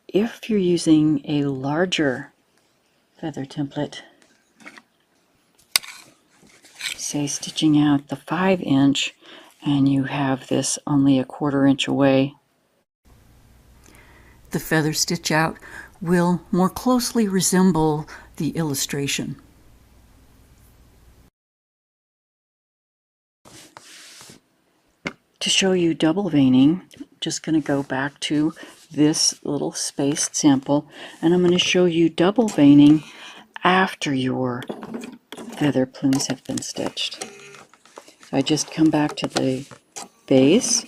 if you're using a larger feather template, say stitching out the 5 inch, and you have this only a 1/4 inch away, the feather stitch out will more closely resemble the illustration. To show you double veining, I'm just going to go back to this little spaced sample, and I'm going to show you double veining after your feather plumes have been stitched. So I just come back to the base,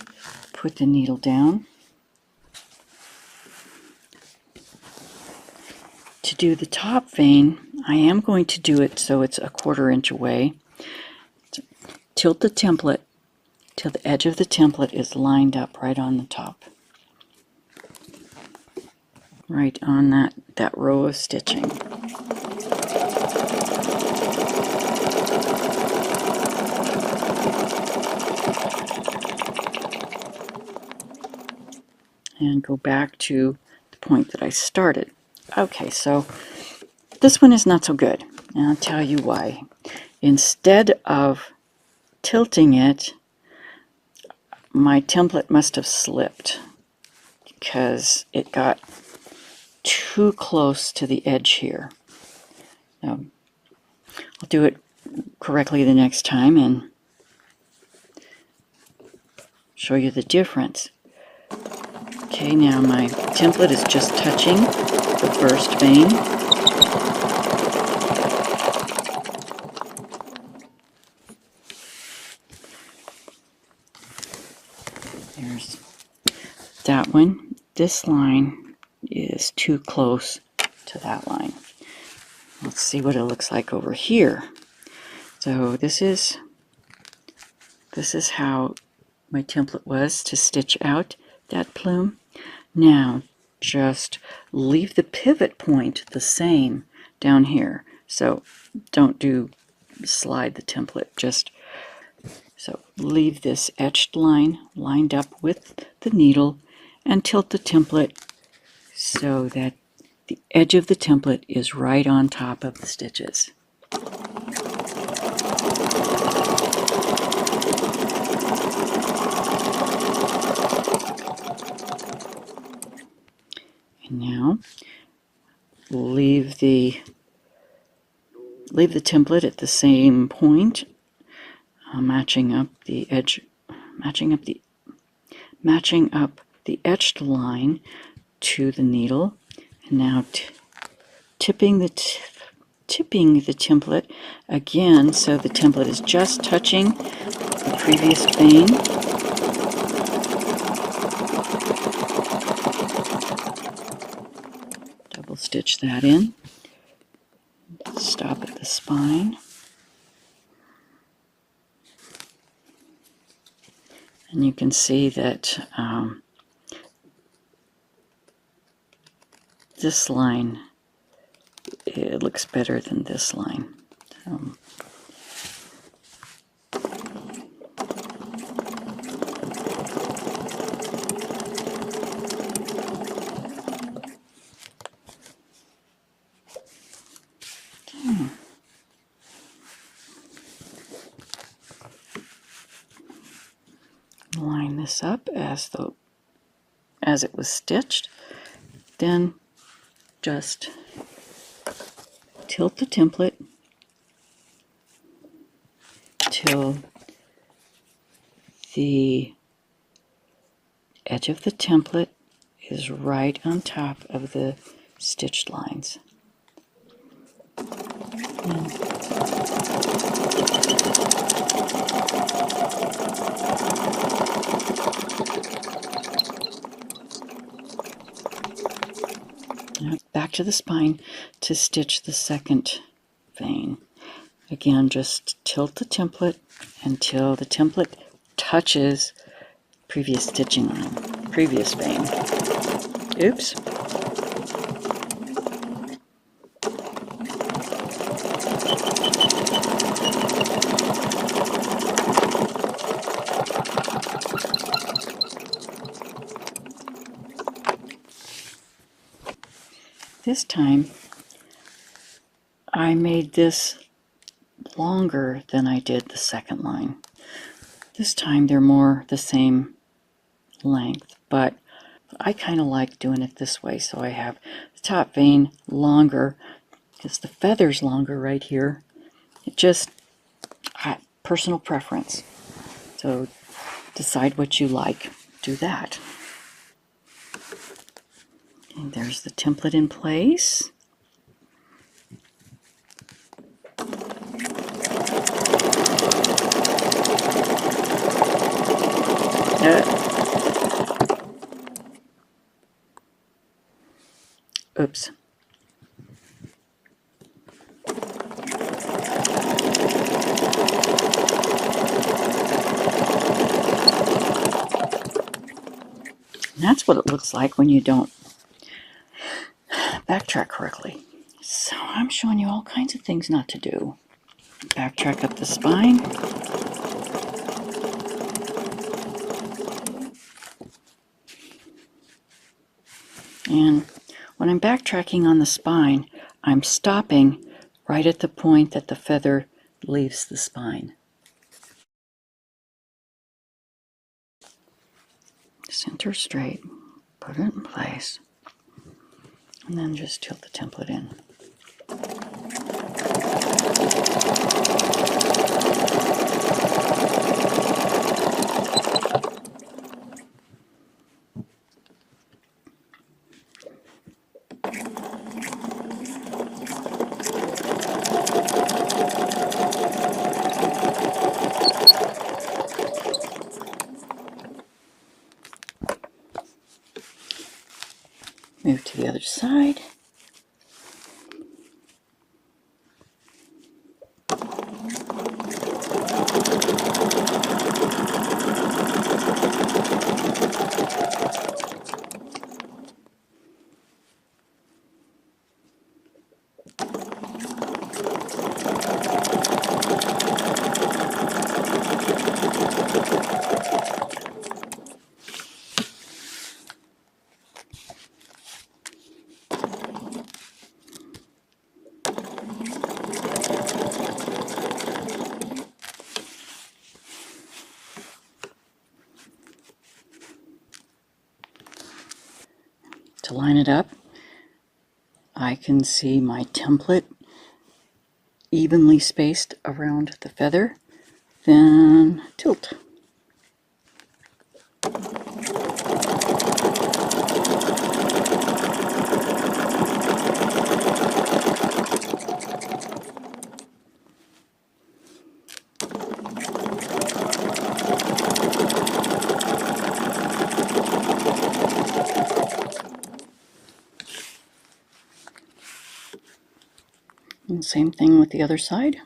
put the needle down. To do the top vein, I am going to do it so it's a 1/4 inch away. So tilt the template till the edge of the template is lined up right on the top. Right on that row of stitching. And go back to the point that I started. Okay, so this one is not so good, and I'll tell you why. Instead of tilting it, my template must have slipped because it got too close to the edge here. Now, I'll do it correctly the next time and show you the difference. Okay, now my template is just touching the first vein. There's that one. This line is too close to that line. Let's see what it looks like over here. So this is how my template was to stitch out that plume. Now just leave the pivot point the same down here. So don't slide the template, so leave this etched line lined up with the needle and tilt the template so that the edge of the template is right on top of the stitches. And now leave the template at the same point, matching up the etched line to the needle, and now tipping the template again so the template is just touching the previous vein. Double stitch that in. Stop at the spine. And you can see that this line, it looks better than this line. Line this up as it was stitched, then just tilt the template till the edge of the template is right on top of the stitched lines. And back to the spine to stitch the second vein. Again, just tilt the template until the template touches previous stitching line, previous vein. Oops. This time, I made this longer than I did the second line. This time they're more the same length, but I kind of like doing it this way, so I have the top vein longer because the feather's longer right here. It just, personal preference. So decide what you like. Do that. And there's the template in place. Oops. And that's what it looks like when you don't backtrack correctly. So I'm showing you all kinds of things not to do. Backtrack up the spine. And when I'm backtracking on the spine, I'm stopping right at the point that the feather leaves the spine. Center straight, put it in place, and then just tilt the template in. Move to the other side. To line it up, I can see my template evenly spaced around the feather, then tilt. And same thing with the other side.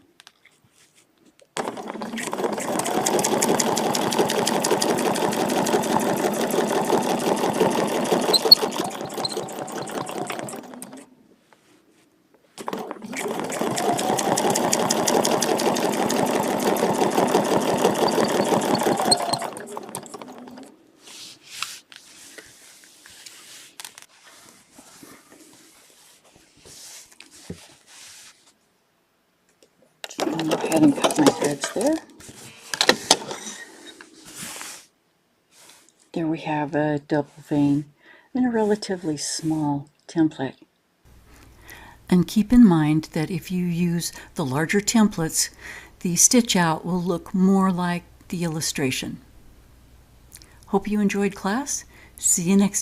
I'll go ahead and cut my threads there. There we have a double vein in a relatively small template. And keep in mind that if you use the larger templates, the stitch out will look more like the illustration. Hope you enjoyed class. See you next time.